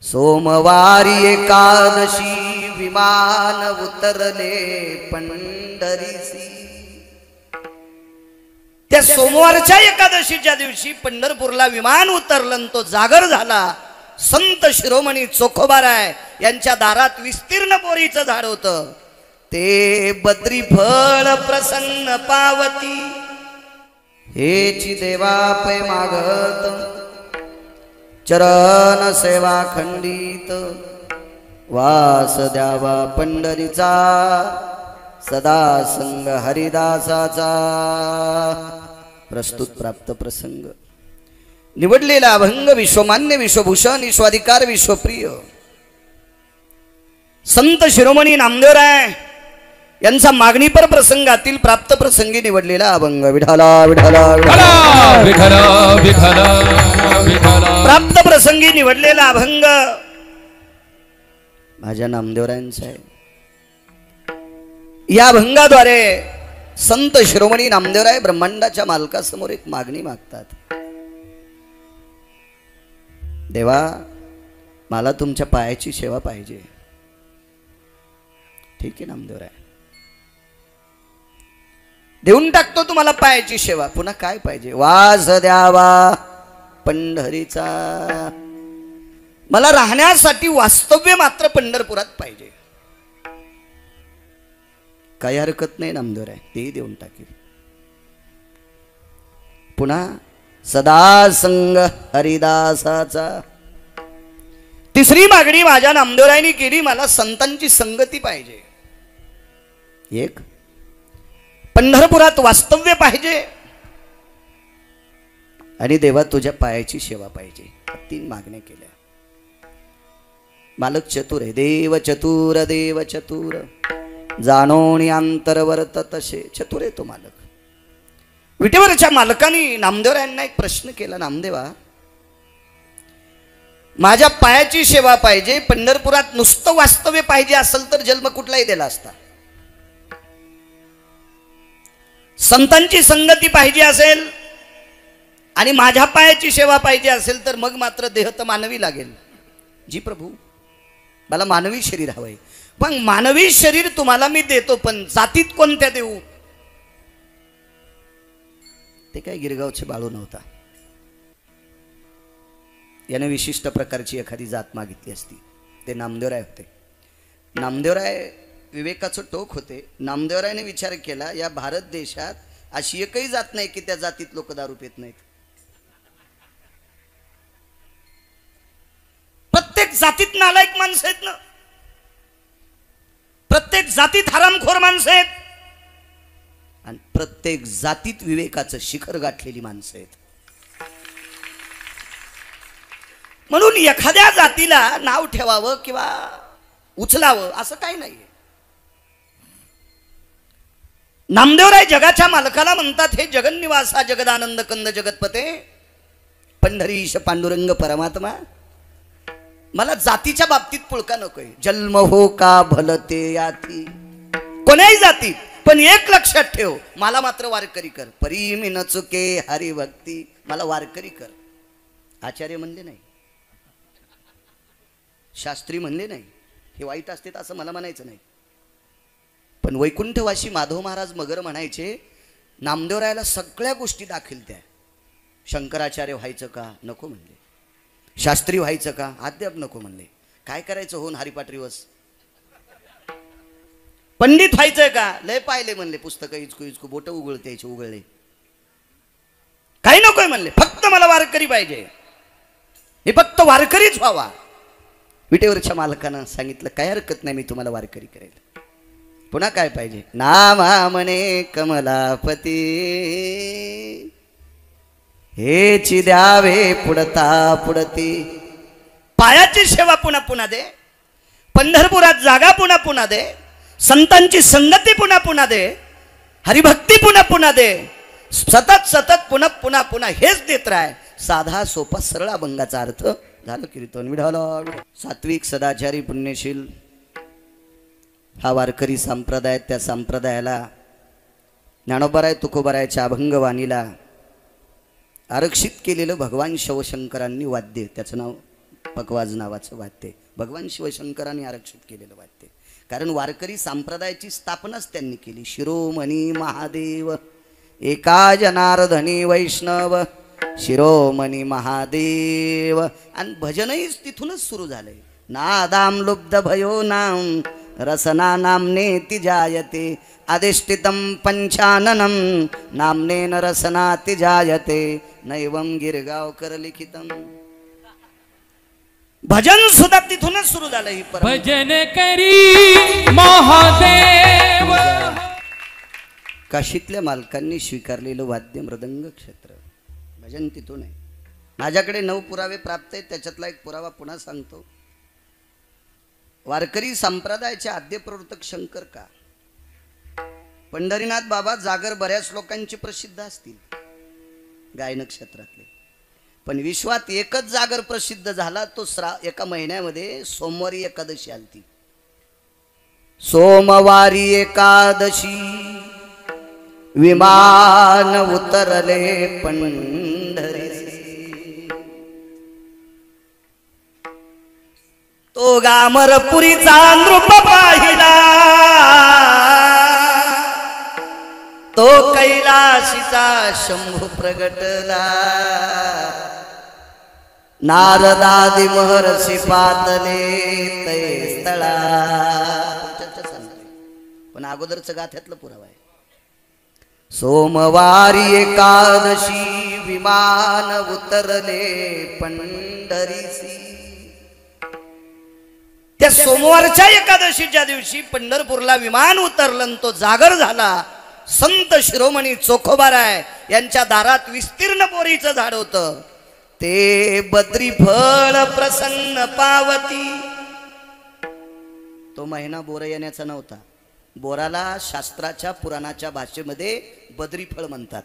सोमवारी एकादशी विमान उतरले पंढरीसी। त्या सोमवारच्या एकादशीच्या दिवशी पंढरपूरला विमान उतरलं, तो जागर झाला। संत शिरोमणी चोखोबाराय यांच्या दारात विस्तीर्ण बोरीचं झाड होतं, ते बद्री फळ प्रसन्न पावती। हेची देवा पै मागत चरण सेवा खंडित, वास द्यावा पंढरीचा सदा संग हरिदासाचा। प्रस्तुत प्राप्त प्रसंग। निवडलेला अभंग विश्वमान्य विश्वभूषण विश्वाधिकार विश्वप्रिय संत शिरोमणी नामदेवराय यांचा मागणीपर प्रसंगातील प्राप्त प्रसंगी निवडलेला अभंग। विठाला विठाला विठाला विठाला विठाला विठाला। प्राप्त प्रसंगी निवडलेला अभंग माझ्या नामदेवरायांचा आहे। या अभंगाद्वारे संत शिरोमणी नामदेवराय ब्रह्मांडाच्या मालकासमोर एक मागणी मागतात। देवा, मला तुमच्या पायाची सेवा पाहिजे। ठीक आहे नामदेवराय, देऊन टाकतो तुम्हाला पायाची सेवा। पुन्हा काय पाहिजे? वास द्यावा पंढरीचा, मला राहण्यासाठी वास्तव्य मात्र पंढरपुरात पाहिजे। काही हरकत नाही नामदेवराय, ते देऊन टाकेल। पुन्हा सदा संग हरिदासाचा। तिसरी मागणी माझ्या नामदेवरायांनी केली, मला संतांची संगती पाहिजे। एक, पंढरपुरात वास्तव्य पाहिजे, आणि देवा तुझ्या पायाची सेवा पाहिजे। तीन मागण्या केल्या। मालक चतुर आहे, देव चतुर देव चतुर, जाणोनी अंतर वर्त तसे। चतुर आहे तो मालक। विटेवरच्या मालकाने नामदेवरायांना एक प्रश्न केला, नामदेवा, माझ्या पायाची सेवा पाहिजे, पंढरपुरात नुसतं वास्तव्य पाहिजे असेल तर जन्म कुठलाही दिला असता। संतांची संगती पाहिजे असेल आणि माझ्या पायाची सेवा पाहिजे असेल तर मग मात्र देह तर मानवी लागेल। जी प्रभू, मला मानवी शरीर हवंय, पण मानवी शरीर तुम्हाला मी देतो, पण जातीत कोणत्या देऊ? ते काय गिरगावचे बाळू नव्हता, याने विशिष्ट प्रकारची एखादी जात मागितली असती। ते नामदेवराय होते। नामदेवराय विवेकाचं टोक होते। नामदेवरायने विचार केला, या भारत देशात अशी एकही जात नाही की त्या जातीत लोक दारू पित नाहीत। प्रत्येक जातीत नालायक माणसं आहेत ना, प्रत्येक जातीत हरामखोर माणसं आहेत, आणि प्रत्येक जातीत विवेकाचं शिखर गाठलेली माणसं आहेत। म्हणून एखाद्या जातीला नाव ठेवावं किंवा उचलावं असं काही नाही। नामदेवराय जगाच्या मालकाला म्हणतात, हे जगन्निवासा जगदानंद कंद जगतपते पंढरीश पांडुरंग परमात्मा, मला जातीच्या बाबतीत पुळका नकोय। जन्म हो का भलते याती, कोण्याही जातीत, पण एक लक्षात ठेव, मला मात्र वारकरी कर। परी मी न चुके हरिभक्ती, मला वारकरी कर। आचार्य म्हणले नाही, शास्त्री म्हणले नाही, हे वाईट असते असं मला म्हणायचं नाही। पण वैकुंठवासी माधव महाराज मगर म्हणायचे, नामदेवरायाला सगळ्या गोष्टी दाखिलत्या। शंकराचार्य व्हायचं का? नको म्हणले। शास्त्री व्हायचं का? अद्याप नको म्हणले। काय करायचं होऊन हरिपाठरीवस? पंडित व्हायचंय का? लय पाहिले म्हणले, पुस्तकं इचकू इचकू बोट उघळते उघळले। काही नकोय म्हणले, फक्त मला वारकरी पाहिजे, हे फक्त वारकरीच व्हावा। विटेवरच्या मालकानं सांगितलं, काय हरकत नाही, मी तुम्हाला वारकरी करेल। पुन्हा काय पाहिजे? नामा म्हणे कमलापती, हेची द्यावे पुढता पुढती। पायाची सेवा पुन्हा पुन्हा दे, पंढरपुरात जागा पुन्हा पुन्हा दे, संतांची संगती पुन्हा पुन्हा दे, हरिभक्ती पुन्हा पुन्हा दे, सतत सतत पुन्हा पुन्हा पुन्हा हेच देत राह। साधा सोपा सरळ अभंगाचा अर्थ झालं कीर्तन। विढाला सात्विक सदाचारी पुण्यशील हा वारकरी संप्रदाय, त्या संप्रदायाला ज्ञानोबाराय तुकोबारायच्या अभंगवाणीला आरक्षित केलेलं भगवान शिवशंकरांनी वाद्य, त्याचं नाव पकवाज नावाचं वाद्य भगवान शिवशंकरांनी आरक्षित केलेलं वाद्य. कारण वारकरी संप्रदायाची स्थापनाच त्यांनी केली. शिरोमणी महादेव एका जनार्दनी वैष्णव शिरोमणी महादेव. आणि भजनही तिथूनच सुरू झालंय. नादाम लुब्ध भयो नाम रसना नामने ती जायते अधिष्ठितम पंचाननम नामनेन रसना ती जायते नैवम गिरगावकर लिखितम. भजन सुद्धा तिथूनच सुरू झालं. ही भजन करी महादेव. काशीतल्या मालकांनी स्वीकारलेलं वाद्य मृदंग क्षेत्र भजन तिथून आहे. माझ्याकडे 9 पुरावे प्राप्त आहेत. त्याच्यातला एक पुरावा पुन्हा सांगतो. वारकरी संप्रदायाचे आद्य प्रवर्तक शंकर का? पंढरीनाथ बाबा जागर बऱ्याच लोकांची प्रसिद्ध असतील गायन क्षेत्रातले, पण विश्वात एकच जागर प्रसिद्ध झाला तो एका महिन्यामध्ये सोमवारी एकादशी आलती. सोमवारी एकादशी विमान उतरले पंढरी. तो गामरपुरीचा नृप पाहिला तो कैलाशीचा शंभू प्रगटला. नारदादी महर्षी पातले तै स्थळा. पण अगोदरचं गाथ्यातलं पुरावा आहे. सोमवारी एकादशी विमान उतरले पंढरीसी. त्या सोमवारच्या एकादशीच्या दिवशी पंढरपूरला विमान उतरलं. तो जागर झाला. संत शिरोमणी चोखोबाराय यांच्या दारात विस्तीर्ण बोरीचं झाड होतं. ते बद्री फळ प्रसन्न पावती. तो महिना बोर येण्याचा नव्हता. बोराला शास्त्राच्या पुराणाच्या भाषेमध्ये बद्री फळ म्हणतात.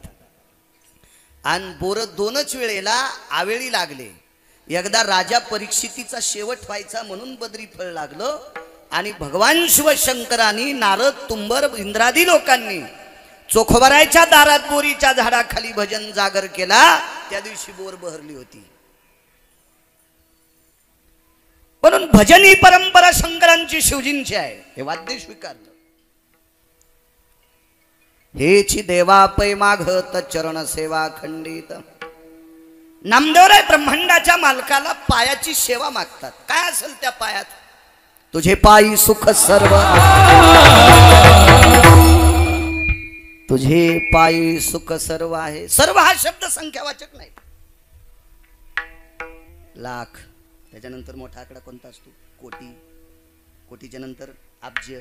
आणि बोर 2च वेळेला आवेळी लागले. एकदा राजा परीक्षितीचा शेवट व्हायचा म्हणून बद्री फळ लागलं. आणि भगवान शिवशंकरांनी नारद तुंबर इंद्रादी लोकांनी चोखोबारायच्या दारात बोरीच्या झाडाखाली भजन जागर केला. त्या दिवशी बोर बहरली होती. म्हणून भजन ही परंपरा शंकरांची शिवजींची आहे. हे वाद्य स्वीकारलं. हेची देवा पै मागत चरण सेवा खंडित. नामदेवराय ब्रह्मांडाच्या मालकाला पायाची सेवा मागतात. काय असेल त्या पायात? तुझे पायी सुख सर्व तुझे पायी सुख सर्व आहे. सर्व हा शब्द संख्यावाचक नाही. लाख, त्याच्यानंतर मोठा आकडा कोणता असतो? कोटी. कोटीच्या नंतर अब्ज.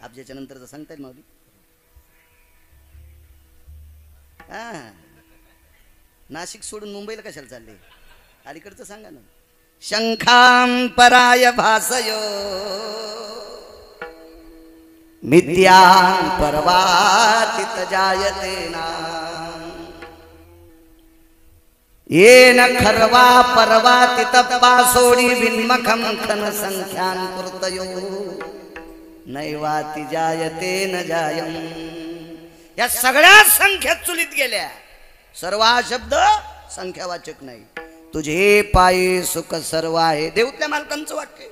अब्जाच्या नंतर सांगताय माऊली. नाशिक सोडून मुंबईला कशाला चालले? अलीकडचं सांगा ना. शंखां पराय भासयो मिथ्यां परवातित जायते ना. येन खर्वा परवातित पासोडी विन्मखं खन संख्यां कृतयो नैवाति जायते न जायम. या सगळ्या संख्या चुलीत गेल्या. सर्व हा शब्द संख्यावाचक नाही. तुझे पायी सुख सर्व आहे. देवत्या मालकांचं वाक्य.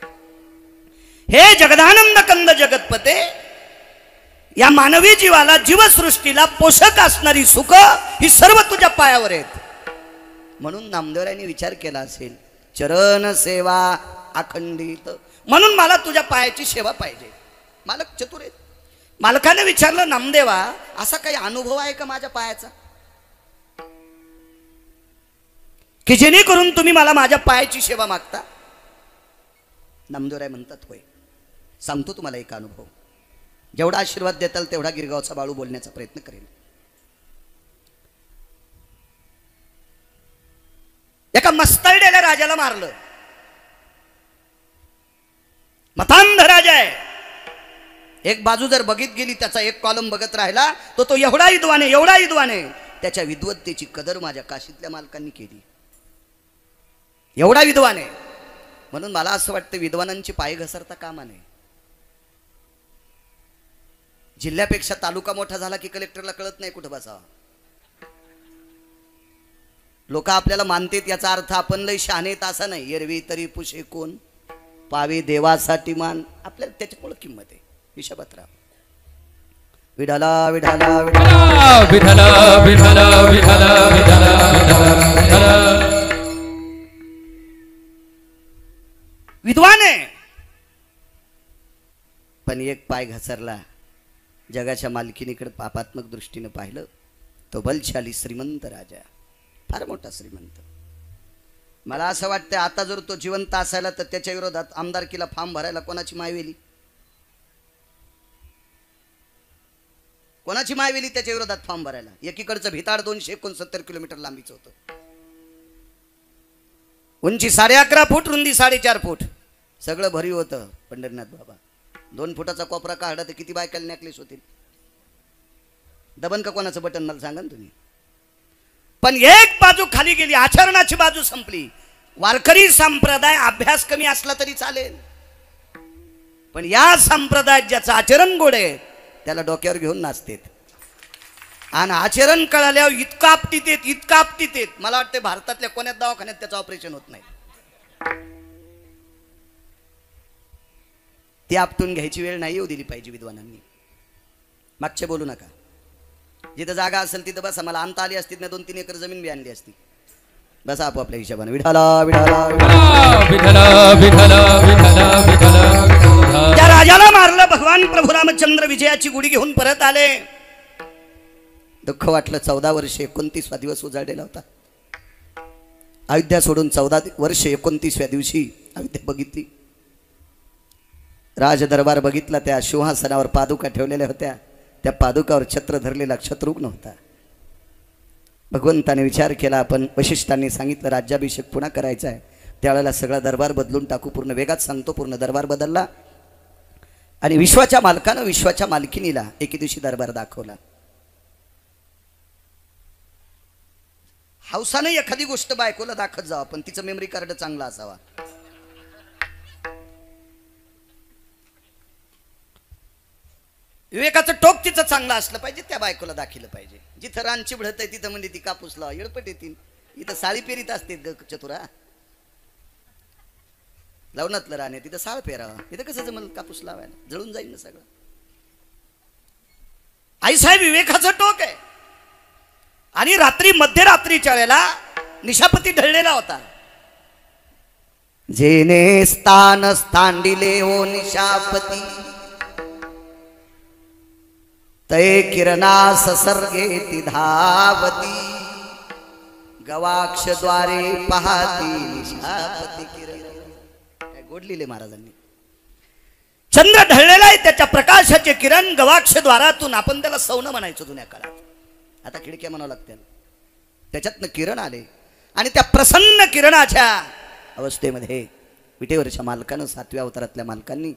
हे जगदानंद कंद जगतपते, या मानवी जीवाला जीवसृष्टीला पोषक असणारी सुख ही सर्व तुझ्या पायावर आहेत. म्हणून नामदेवरायांनी विचार केला असेल चरण सेवा अखंडित. म्हणून मला तुझ्या पायाची सेवा पाहिजे. मालक चतुर आहेत. मालकाने विचारलं नामदेवा असा काही अनुभव आहे का माझ्या पायाचा की जेणेकरून तुम्ही मला माझ्या पायाची सेवा मागता? नामदेवराय म्हणतात होय, सांगतो तुम्हाला एक अनुभव. जेवढा आशीर्वाद देताल तेवढा गिरगावचा बाळू बोलण्याचा प्रयत्न करेल. एका मस्तरडेल्या राजाला मारलं. मतांध राजा आहे. एक बाजू जर बघित गेली त्याचा एक कॉलम बघत राहिला तो एवढा विद्वान आहे, एवढा विद्वान आहे. त्याच्या विद्वत्तेची कदर माझ्या काशीतल्या मालकांनी केली. एवढा विद्वान आहे. म्हणून मला असं वाटतं विद्वानांची पाय घसरता कामा नये. जिल्ह्यापेक्षा तालुका मोठा झाला की कलेक्टरला कळत नाही कुठं बसावा. लोक आपल्याला मानतेत याचा अर्थ आपण लय शहाणेत असा नाही. एरवी तरी पुशे कोण पावी देवासाठी मान, आपल्याला त्याच्यामुळे किंमत आहे. हिशोबात राहा. विठाला विठाला विठला विठला विठला विठला विठला. विद्वान आहे पण एक पाय घसरला. जगाच्या मालकीनीकडे पापात्मक दृष्टीने पाहिलं तो बलशाली श्रीमंत राजा, फार मोठा श्रीमंत. मला असं वाटतं आता जर तो जिवंत असायला तर त्याच्या विरोधात आमदारकीला फॉर्म भरायला कोणाची मायवेली, कोणाची मायवेली त्याच्या विरोधात फॉर्म भरायला. एकीकडचं भिताड 269 किलोमीटर लांबीचं होतं, उंची 11.5 फूट, रुंदी 4.5 फूट, सगळं भरीव होतं. पंढरीनाथ बाबा 2 फुटाचा कोपरा काढला तर किती बायकाला नेकलेस होतील. दबन का कोणाचं बटन मला सांगा ना तुम्ही. पण एक बाजू खाली गेली, आचरणाची बाजू संपली. वारकरी संप्रदाय अभ्यास कमी असला तरी चालेल, पण या संप्रदायात ज्याचं आचरण गोड आहे त्याला डोक्यावर घेऊन नाचतेत. आणि आचरण कळाल्यावर इतका आपटीत येत, इतका आपटीत येत. मला वाटतं भारतातल्या कोण्याच दवाखान्यात त्याचं ऑपरेशन होत नाही. ती आपटून घ्यायची वेळ नाही येऊ दिली पाहिजे विद्वानांनी. मागचे बोलू नका. जिथं जागा असेल तिथं बसा. मला आणता आली असती ना 2-3 एकर जमीन बी आणली असती. बसा आपोआपल्या हिशोबाने. विठाला विठाला विठला विठला विठला विठला. त्या राजाला मारलं. भगवान प्रभू रामचंद्र विजयाची गुढी घेऊन परत आले. दुःख वाटलं. 14 वर्षे 29वा दिवस उजाडलेला होता. अयोध्या सोडून 14 वर्षे 29व्या दिवशी अयोध्या बघितली. राजदरबार बघितला. त्या सिंहासनावर पादुका ठेवलेल्या होत्या. त्या पादुकावर छत्र धरलेला शत्रुघ्न होता. भगवंताने विचार केला, आपण वशिष्ठांनी सांगितलं राज्याभिषेक पुन्हा करायचा आहे, त्यावेळेला सगळा दरबार बदलून टाकू. पूर्ण वेगात सांगतो. पूर्ण दरबार बदलला आणि विश्वाच्या मालकानं विश्वाच्या मालकिनीला एके दिवशी दरबार दाखवला. हौसाने एखादी गोष्ट बायकोला दाखवत जावं, पण तिचं मेमरी कार्ड चांगला असावा. विवेकाचं टोक तिचं चांगलं असलं पाहिजे, त्या बायकोला दाखिलं पाहिजे. जिथं रानची भडत आहे तिथं म्हणजे ती कापूस लावा, येळपट येतील. इथं साळी पेरीत असते चतुरा. लवणातलं राणे तिथं साळ पेरावा. इथं कसं जमल कापूस लावायला, जळून जाईल ना सगळं. आईसाहेब विवेकाचं टोक आहे. आणि रात्री मध्यरात्रीच्या वेळेला निशापती ढळलेला होता. जेने स्थान स्थांडिले हो निशापती, तय किरणास सर्गे ती धावती, गवाक्ष द्वारे पाहती निशापती किरण. काय गोड लिहिले महाराजांनी. चंद्र ढळलेला आहे, त्याच्या प्रकाशाचे किरण गवाक्ष द्वारातून, आपण त्याला सौन म्हणायचो जुन्या काळात, आता खिडक्या म्हणावं लागतील, त्याच्यातनं किरण आले. आणि त्या प्रसन्न किरणाच्या अवस्थेमध्ये विटेवरच्या मालकानं, 7व्या अवतारातल्या मालकांनी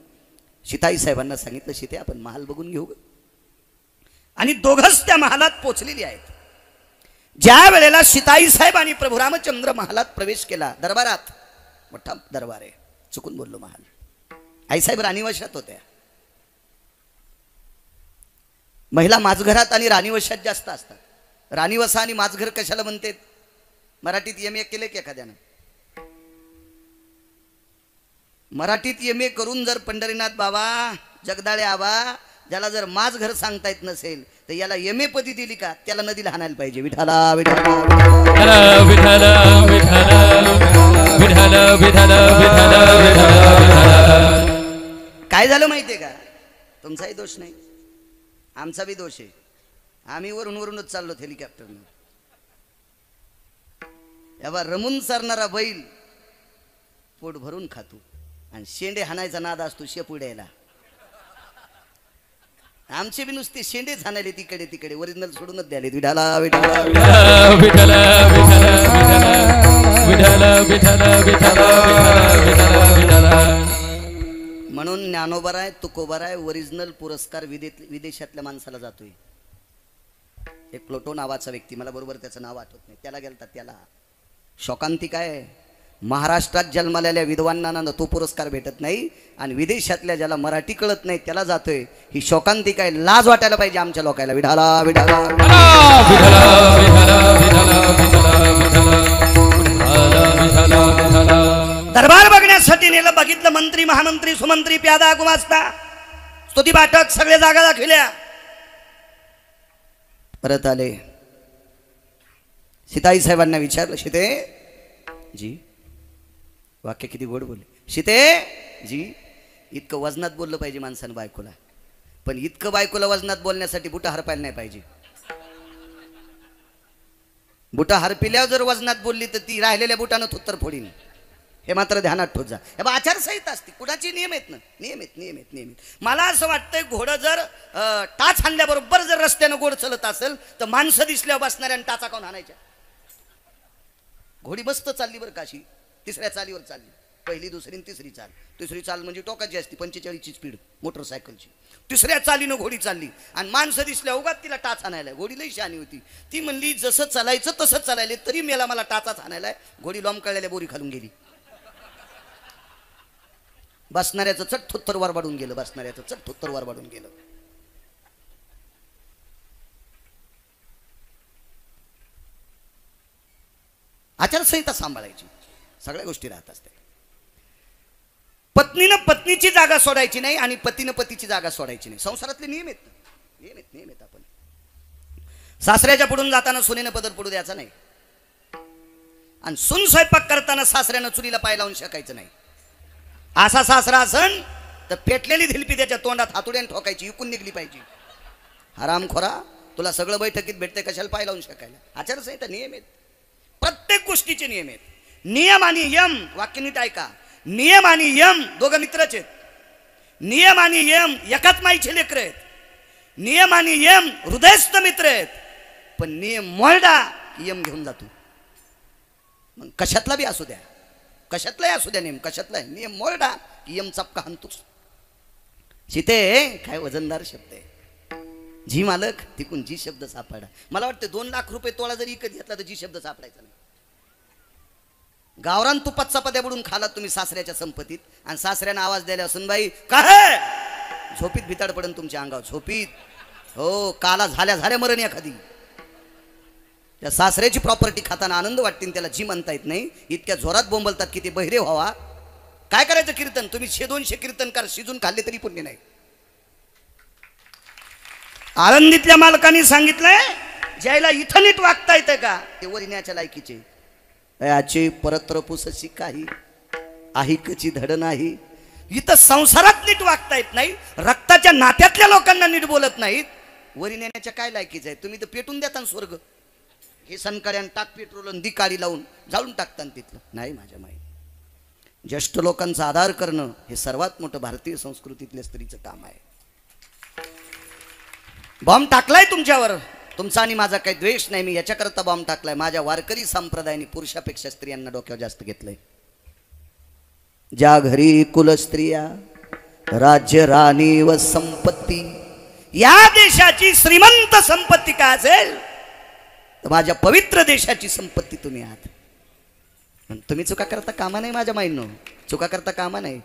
सीताई साहेबांना सांगितलं, सीते आपण महाल बघून घेऊ. आणि दोघंच त्या महालात पोचलेली आहेत. ज्या वेळेला सीताई साहेब आणि प्रभू रामचंद्र महालात प्रवेश केला, दरबारात मोठा दरबार आहे, चुकून बोललो महाल. आईसाहेब राणीवशात होत्या. महिला माझघरात आणि राणीवशात जास्त असतात. राणीवसा आणि माझघर कशाला म्हणते? मराठीत MA केले की एखाद्यानं? मराठीत MA करून जर पंढरीनाथ बाबा, जगदाळे आबा, ज्याला जर माझ घर सांगता येत नसेल तर याला MA पदी दिली का? त्याला नदीला हाणायला पाहिजे. विठाला विठाला विठला विठला विठला विठला विठला. काय झालं माहितीये का? तुमचाही दोष नाही, आमचा बी दोष आहे. आम्ही वरूनच चाललो हेलिकॉप्टरनं. याबा रमून सरणारा बैल पोट भरून खातो आणि शेंडे हाणायचा नाद असतो शेपुड्याला. आमचे बी नुसते शेंडे हाणायले तिकडे तिकडे, ओरिजिनल सोडूनच द्याले. विठाला विठाला विठला विठला विठला विठला विठला विठला. म्हणून ज्ञानोबराय तुकोबराय ओरिजिनल पुरस्कार विदेशातल्या माणसाला जातोय. एक प्लोटो नावाचा व्यक्ती, मला बरोबर त्याचं नाव आठवत नाही, त्याला गेलता. त्याला शोकांतिक आहे. महाराष्ट्रात जन्मलेल्या विद्वानांना तो पुरस्कार भेटत नाही आणि विदेशातल्या ज्याला मराठी कळत नाही त्याला जातोय. ही शोकांतिक आहे. लाज वाटायला पाहिजे आमच्या लोकांना. विठाला विठाला दरबार बघण्यासाठी नेलं. बघितलं मंत्री महामंत्री सुमंत्री प्यादा गुमास्ता स्तुती पाठक सगळे जागा दाखविल्या. परत आले. सीताई साहेबांना विचारलं, सीते जी, वाक्य किती गोड बोलले. सीते जी, इतकं वजनात बोललं पाहिजे माणसानं बायकोला, पण इतकं बायकोला वजनात बोलण्यासाठी बुटा हरपायला नाही पाहिजे. बुटा हरपिल्यावर जर वजनात बोलली तर ती राहिलेल्या बुटानं थुत्तर फोडीन. हे मात्र ध्यानात ठेवत जा. हे बा आचारसंहिता असते, कुणाची नियम आहेत ना, नियमित. मला असं वाटतंय घोडं जर टाच हाणल्याबरोबर जर रस्त्यानं गोड चलत असेल तर माणसं दिसल्यावर बसणाऱ्यानं टाचा काऊन हाणायच्या. घोडी मस्त चालली बरं काशी, तिसऱ्या चालीवर चालली. पहिली दुसरी तिसरी चाल. तिसरी चाल म्हणजे टोकाची असते 45ची स्पीड मोटरसायकलची. तिसऱ्या चालीनं घोडी चालली आणि माणसं दिसल्या उगाच तिला टाच हाणायला. घोडी लई शहाणी होती. ती म्हणली जसं चालायचं तसं चालायले तरी मला टाचाच हाणायलाय. घोडी लोंबकळलेल्या बोरी खालून गेली. बसणाऱ्याचं चट थुत्तर वर वाढून गेलं. आचारसंहिता सांभाळायची. सगळ्या गोष्टी राहत असतात. पत्नीनं पत्नीची जागा सोडायची नाही आणि पतीनं पतीची जागा सोडायची नाही. संसारातले नियम आहेत. आपण सासऱ्याच्या पुढून जाताना सुनेनं पदर पडू द्यायचा नाही आणि सून स्वयंपाक करताना सासऱ्यानं चुलीला पाय लावून शेकायचं नाही. असा सासरा असन तर पेटलेली धिलपी त्याच्या तोंडात हातुड्याने ठोकायची, इकून निघली पाहिजे. हरामखोरा, तुला सगळं बैठकीत भेटते, कशाला पाय लावून शेकायला. आचारसंहिता नियम आहेत. प्रत्येक गोष्टीचे नियम आहेत. नियम आणि यम, वाक्य नीट ऐका. नियम आणि यम दोघं मित्रच आहेत. नियम आणि यम एकाच माईचे लेकर आहेत. नियम आणि यम हृदयस्थ मित्र आहेत. पण नियम मोडला की यम घेऊन जातो. मग कशातला बी असू द्या, कशातलाही असू द्या, नेम कशातला नियम मोडला की यम चपका हाणतोच. सीते काय वजनदार शब्द आहे. जी मालक तिकून जी शब्द सापडा. मला वाटतं 2 लाख रुपये तोळा जरी विकत घेतला तर जी शब्द सापडायचा नाही. गावरान तुपात चपात्या बुडून खालात तुम्ही सासऱ्याच्या संपत्तीत आणि सासऱ्यानं आवाज द्यायला सुनबाई काय झोपीत भिताड पडन तुमच्या अंगावर. झोपीत हो, काला झाल्या मरण एखादी. त्या सासऱ्याची प्रॉपर्टी खाताना आनंद वाटतील, त्याला जी म्हणता येत नाही. इतक्या जोरात बोंबलतात की ते बहिरे व्हावा. काय करायचं कीर्तन? तुम्ही 100-200 कीर्तनकार शिजून खाल्ले तरी पुण्य नाही. आळंदीतल्या मालकांनी सांगितलंय ज्याला इथं नीट वागता येतं का ते वरिण्याच्या लायकीचे. याची परत्र पुसशी काही आहिकची धड नाही. इथं संसारात नीट वागता येत नाही, रक्ताच्या नात्यातल्या लोकांना नीट बोलत नाहीत. वरी नेण्याच्या काय लायकीच आहे? तुम्ही तर पेटून देता स्वर्ग. हे सनकड्यान टाक पेट्रोल दी काळी लावून जाळून टाकता तिथलं नाही. माझ्या माई ज्येष्ठ लोकांचा आधार करणं हे सर्वात मोठं भारतीय संस्कृतीतल्या स्त्रीचं काम आहे. बॉम्ब टाकलाय तुमच्यावर, तुमचा आणि माझा काही द्वेष नाही. मी याच्याकरता बॉम्ब टाकलाय, माझ्या वारकरी संप्रदायाने पुरुषापेक्षा स्त्रियांना डोक्यावर जास्त घेतलंय. ज्या घरी कुलस्त्रिया राज्य राणी व संपत्ती, या देशाची श्रीमंत संपत्ती काय असेल तर माझ्या पवित्र देशाची संपत्ती तुम्ही आहात. तुम्ही चुका करता कामा नाही. माझ्या माईंनो, चुका करता कामा नाही.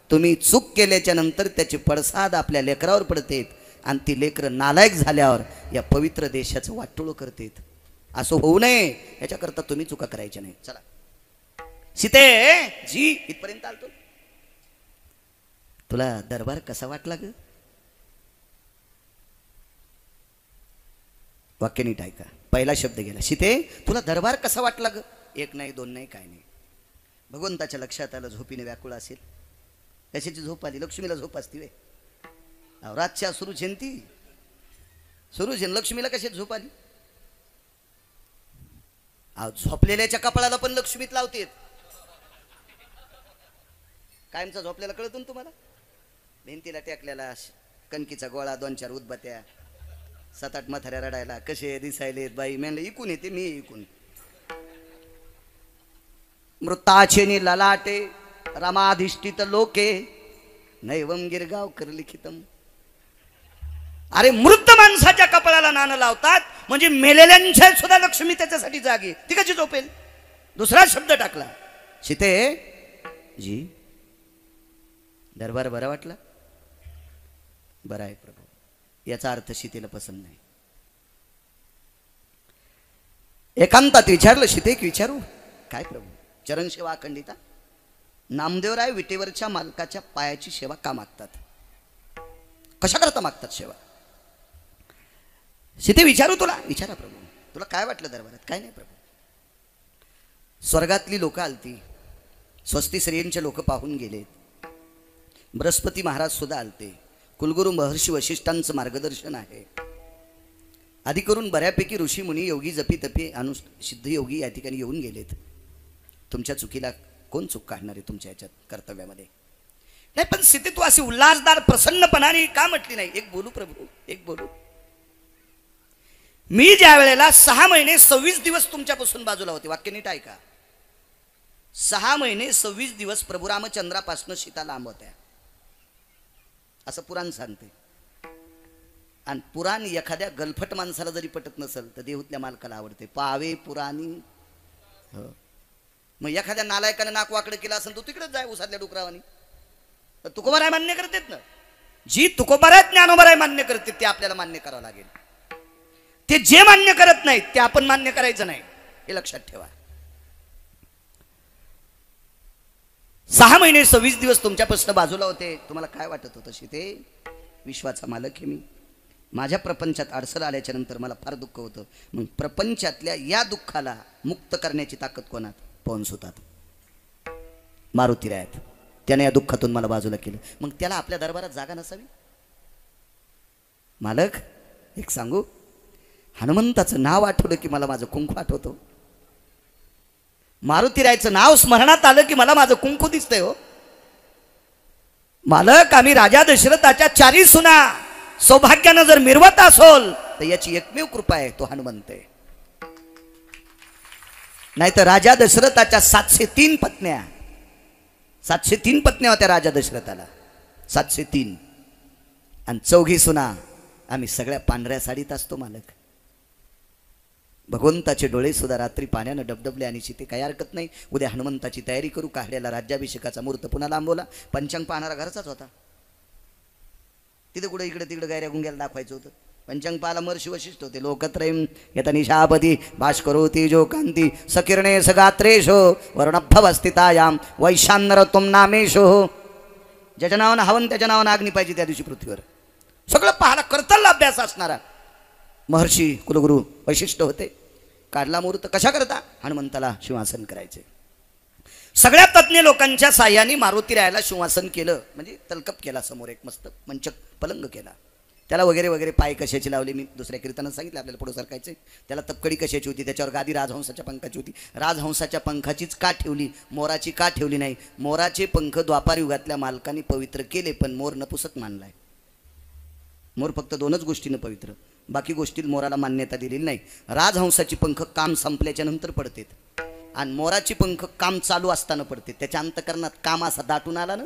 तुम्ही चूक केल्याच्या नंतर त्याचे पडसाद आपल्या लेकरावर पडतेत आणि ती लेकरं नालायक झाल्यावर या पवित्र देशाचं वाटोळं करतेत. असं होऊ नये याच्याकरता तुम्ही चुका करायच्या नाही. चला सीते जी, इथपर्यंत आलतो. तुला दरबार कसा वाटला ग? वाक्य नीट ऐका. पहिला शब्द गेला. सीते तुला दरबार कसा वाटला ग? 1 नाही 2 नाही काय नाही. भगवंताच्या लक्षात आलं झोपीने व्याकुळ असेल. कशाची झोप आली? लक्ष्मीला झोप असती वे. रातच्या सुरू ती सुरू लक्ष्मीला कशाची झोप आली? झोपलेल्याच्या कपाळाला पण लक्ष्मीत लावतेत. कायमचा झोपलेला कळतो ना तुम्हाला? भिंतीला टेकलेला कणकीचा गोळा, 2-4 उदबत्या, 7-8 म्हाताऱ्या रडायला. कसे दिसायलेत बाई. म्हणलं इकून येते मी इकून. मृताचे नि ललाटे रमाधिष्ठित लोके नैवम गिरगाव कर लिखितम. अरे मृत माणसाच्या कपाळाला नाणं लावतात म्हणजे मेलेल्यांच्या सुद्धा लक्ष्मी त्याच्यासाठी जागे. ती कशी झोपेल? दुसरा शब्द टाकला. सीते जी दरबार बरा वाटला? बरा आहे प्रभू. याचा अर्थ सीतेला पसंत नाही. एकांतात विचारलं, सीते एक विचारू? काय प्रभू? चरण सेवा अखंडिता. नामदेवराय विटेवरच्या मालकाच्या पायाची सेवा का मागतात? कशा करता मागतात सेवा? सीते विचारू तुला? विचारा प्रभू. तुला काय वाटलं दरबारात? काय नाही प्रभू. स्वर्गातली लोक आलती, स्वस्ती श्रेयांचे लोक पाहून गेले, बृहस्पती महाराज सुद्धा आलते, कुलगुरू महर्षी वशिष्ठांचं मार्गदर्शन आहे. आधी करून बऱ्यापैकी ऋषी मुनी योगी जपी तपी सिद्ध योगी या ठिकाणी येऊन गेलेत. तुमच्या चुकीला कोण चूक काढणार आहे तुमच्या याच्यात कर्तव्यामध्ये? नाही, पण सीते तू अशी उल्हासदार प्रसन्नपणाने का म्हटली नाही? एक बोलू प्रभू, एक बोलू. मी ज्या वेळेला 6 महिने 26 दिवस तुमच्यापासून बाजूला होते, वाक्य नीट ऐका. 6 महिने 26 दिवस प्रभू रामचंद्रापासून सीता लांब होत्या असं पुराण सांगते. आणि पुराण एखाद्या गलफट माणसाला जरी पटत नसेल तर देहूतल्या मालकाला आवडते. पावे पुराणी. मग एखाद्या नालायकाने नाक वाकडं केलं असेल तू तिकडेच जाय उसातल्या डुकरावानी. तुकोबाराय मान्य करतेत ना, जी तुकोबाराय ज्ञानोबाराय मान्य करते ते आपल्याला मान्य करावं लागेल. ते जे मान्य करत नाहीत ते आपण मान्य करायचं नाही, हे लक्षात ठेवा. 6 महिने 26 दिवस तुमच्यापासून बाजूला होते. तुम्हाला काय वाटत होतं? सीते विश्वाचा मालक आहे मी. माझ्या प्रपंचात अडसर आल्याच्या नंतर मला फार दुःख होतं. मग प्रपंचातल्या या दुःखाला मुक्त करण्याची ताकद कोणात? पवन सुतात, मारुतीरायात. त्याने या दुःखातून मला बाजूला केलं. मग त्याला आपल्या दरबारात जागा नसावी? मालक एक सांगू, हनुमंताचं नाव आठवलं की मला माझं कुंकू आठवतो. मारुतीरायचं नाव स्मरणात आलं की मला माझं कुंकू दिसतंय. हो मालक, आम्ही राजा दशरथाच्या 4 सुना सौभाग्यानं जर मिरवत असोल तर याची एकमेव कृपा आहे, तो हनुमंत आहे. नाहीतर राजा दशरथाच्या 703 पत्न्या, 703 पत्न्या होत्या राजा दशरथाला, 703. आणि 4 सुना आम्ही सगळ्या पांढऱ्या साडीत असतो. मालक, भगवंताचे डोळे सुद्धा रात्री पाण्यानं डबडबले. आणि सीते काही हरकत नाही, उद्या हनुमंताची तयारी करू. काढलेला राज्याभिषेकाचा मुहूर्त पुन्हा लांबवला. पंचांग पाहणारा घरचाच होता. तिथे कुठे इकडे तिकडे गायऱ्या गुंग्याला दाखवायचं होतं. पंचांग पाहाला महर्षी वशिष्ठ होते. लोकत्रयं यत निशापती भास्करोती जो कांती सकिरणे सगात्रेशो वर्णभवस्थितायाम वैशान्यरतुम नामेशो. ज्याच्या नावानं हवन त्याच्या नावानं अग्नी पाहिजे त्या दिवशी पृथ्वीवर. सगळं पाहाला करतल अभ्यास असणारा महर्षी कुलगुरू वशिष्ठ होते. काढला मुहूर्त. कशा करता? हनुमंताला सिंहासन करायचे. सगळ्या तज्ञ लोकांच्या साह्याने मारुतीरायाला सिंहासन केलं, म्हणजे तलकप केला. समोर एक मस्त मंचक पलंग केला. त्याला वगैरे वगैरे पाय कशाची लावले मी दुसऱ्या कीर्तनात सांगितलं आपल्याला पुढे सरकायचे. त्याला तपकडी कशाची होती, त्याच्यावर गादी राजहंसाच्या पंखाची होती. राजहंसाच्या पंखाचीच का ठेवली, मोराची का ठेवली नाही? मोराचे पंख द्वापार युगातल्या मालकांनी पवित्र केले, पण मोर नपुसक मानलाय. मोर फक्त 2च गोष्टीनं पवित्र, बाकी गोष्टीत मोराला मान्यता दिलेली नाही. राजहंसाची पंख काम संपल्याच्या नंतर पडतात आणि मोराची पंख काम चालू असताना पडते. त्याच्या अंतकरणात काम असा दाटून आला ना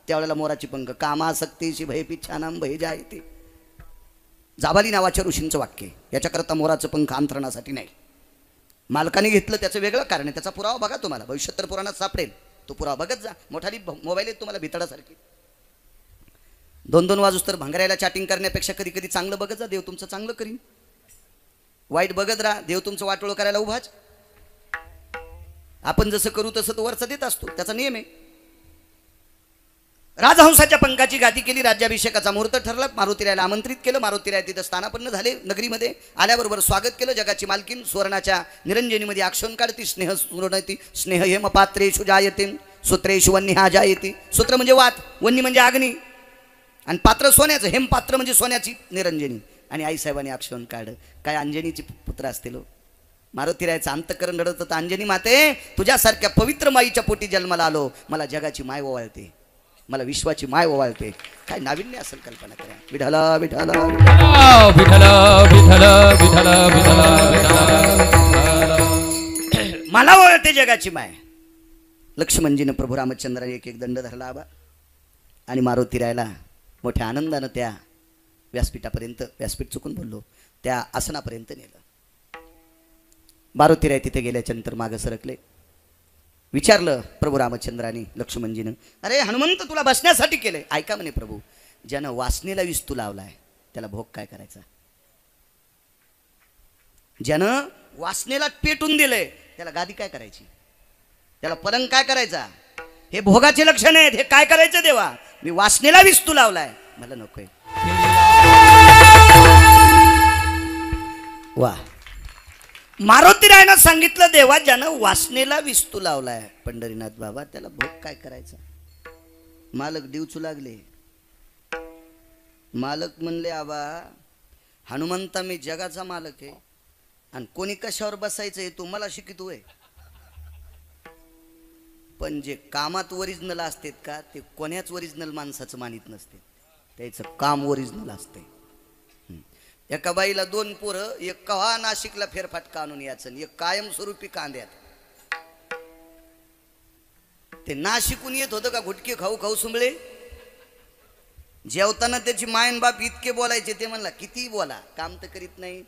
त्यावेळेला मोराची पंख. कामासक्तीशी भयपिच्छानाम भय जायते. जाबाली नावाच्या ऋषींचं वाक्य. याच्याकरता मोराचं पंख अंतरणासाठी नाही, मालकाने घेतलं त्याचं वेगळं कारण आहे. त्याचा पुरावा बघा, तुम्हाला भविष्योत्तर पुराणात सापडेल. तो पुरावा बघत जा. मोठाली मोबाईल आहेत तुम्हाला भितडासारखी. 2-2 वाजूस तर भांगरायला चॅटिंग करण्यापेक्षा कधी कधी चांगलं बघत जा. देव तुमचं चांगलं करीन. वाईट बघत राहा, देव तुमचं वाटोळ करायला उभाच. आपण जसं करू तसं तो वरचा देत असतो, त्याचा नियम आहे. राजहंसाच्या पंखाची गादी केली. राज्याभिषेकाचा मुहूर्त ठरला. मारुतीरायाला आमंत्रित केलं. मारुतीराय तिथं स्थानापन्न झाले. नगरीमध्ये आल्याबरोबर स्वागत केलं. जगाची मालकीन सुवर्णाच्या निरंजनीमध्ये आक्षण काढती. स्नेह सुवर्णती स्नेह हेम पात्रेषु जायते सूत्रेषु वन्यहा जायते. सूत्र म्हणजे वात, वन्य म्हणजे अग्नी, आणि पात्र सोन्याचं. हेम पात्र म्हणजे सोन्याची निरंजनी. आणि आईसाहेबांनी आक्षण काढ. काय अंजनीचे पुत्र असतील. मारुतीरायचं अंतकरण रडत होतं. अंजनी माते, तुझ्यासारख्या पवित्र माईच्या पोटी जन्माला आलो. मला जगाची माय ओवाळते, मला विश्वाची माय ओवाळते. काय नाविन्य असेल कल्पना करा. विठला विठला मला ओवाळते जगाची माय. लक्ष्मणजीनं प्रभू रामचंद्राने एक दंड धरला आबा आणि मारुतीरायला मोठ्या आनंदानं त्या व्यासपीठापर्यंत, व्यासपीठ चुकून बोललो, त्या आसनापर्यंत नेलं. मारुतीराय तिथे गेल्याच्या नंतर मागं सरकले. विचारलं प्रभू रामचंद्राने लक्ष्मणजीनं, अरे हनुमंत तुला बसण्यासाठी केलंय. ऐका म्हणे प्रभू, ज्यानं वासनेला विस्तू लावलाय त्याला भोग काय करायचा? ज्यानं वासनेला पेटून दिलंय त्याला गादी काय करायची? त्याला पलंग काय करायचा? हे भोगाचे लक्षण आहेत. हे काय करायचं देवा? मी वासनेला विस्तू लावलाय, मला नकोय. वा, मारुतीरायनं सांगितलं देवा ज्यानं वासनेला विस्तू लावलाय पंढरीनाथ बाबा त्याला भोग काय करायचा? मालक दिवचू लागले. मालक म्हणले, आबा हनुमंता मी जगाचा मालक आहे आणि कोणी कशावर बसायचं हे तू मला शिकितोय. पण जे कामात ओरिजिनल असतात का ते कोण्याच ओरिजिनल माणसाचं मानित नसते. त्याचं काम ओरिजिनल असते. एका बाईला 2 पोरं, एक कवा नाशिकला फेरफाटका आणून यायचं, एक कायमस्वरूपी कांद्यात. ते नाशिकून येत होतं का घुटके खाऊ खाऊ सुंबळे. जेवताना त्याची मायन बाप इतके बोलायचे, ते म्हणला किती बोला काम तर करीत नाही,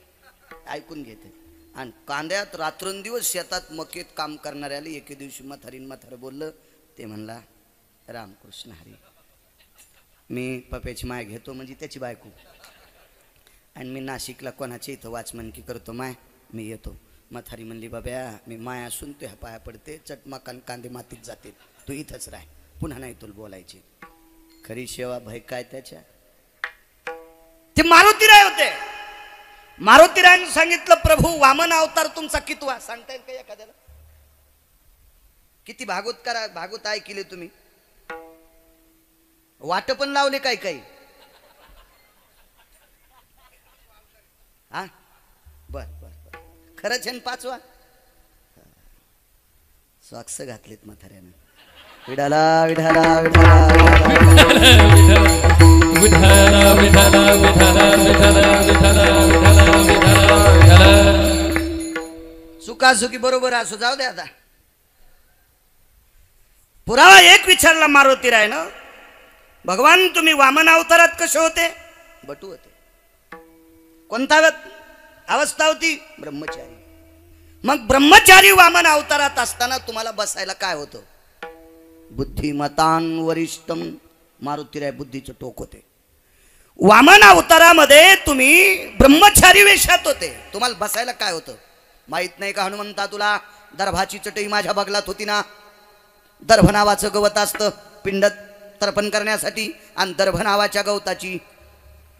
ऐकून घेते. आणि कांद्यात रात्रंदिवस शेतात मकेत काम करणाऱ्याला एके दिवशी म्हातारं बोललं. ते म्हणला, रामकृष्ण हरी, मी पप्याची माय घेतो म्हणजे त्याची बायको, आणि मी नाशिकला कोणाच्या इथं वाचमन की करतो माय, मी येतो. म्हातारी म्हणली, बाब्या मी माय असून तुझ्या पाया पडते, चटमाकान कांदे मातीत जाते, तू इथंच राह, पुन्हा नाही तुला बोलायची. खरी सेवा भय काय त्याच्या. ते मारुतीराय होते. मारुतीरायनं सांगितलं, प्रभू वामन अवतार तुमचा कितवा सांगता येईल का एखाद्याला? किती भागवत ऐकले तुम्ही? वाट पण लावले काय काही? हा, बर बर बर, खरंच आहे. 5वा सॉक्स घातलेत म्हाताऱ्यानं. विडाला विडाला सुखासुखी बरोबर असो, जाऊ दे आता. पुरावा एक विचारला मारुतीरायनं, भगवान तुम्ही वामन अवतारात कसे होते? बटू होते. कोणता अवस्था होती? ब्रह्मचारी. मग ब्रह्मचारी वामन अवतारात असताना तुम्हाला बसायला काय होतं? बुद्धिमतान वरिष्ठम. मारुतीराय बुद्धीचं टोक होते. वामन अवतारामध्ये तुम्ही ब्रह्मचारी वेशात होते, तुम्हाला बसायला काय होतं? माहित नाही का हनुमंता तुला, दर्भाची चटई माझ्या बगलात होती ना. दर्भ नावाचं गवत असतं पिंड तर्पण करण्यासाठी, आणि दर्भ नावाच्या गवताची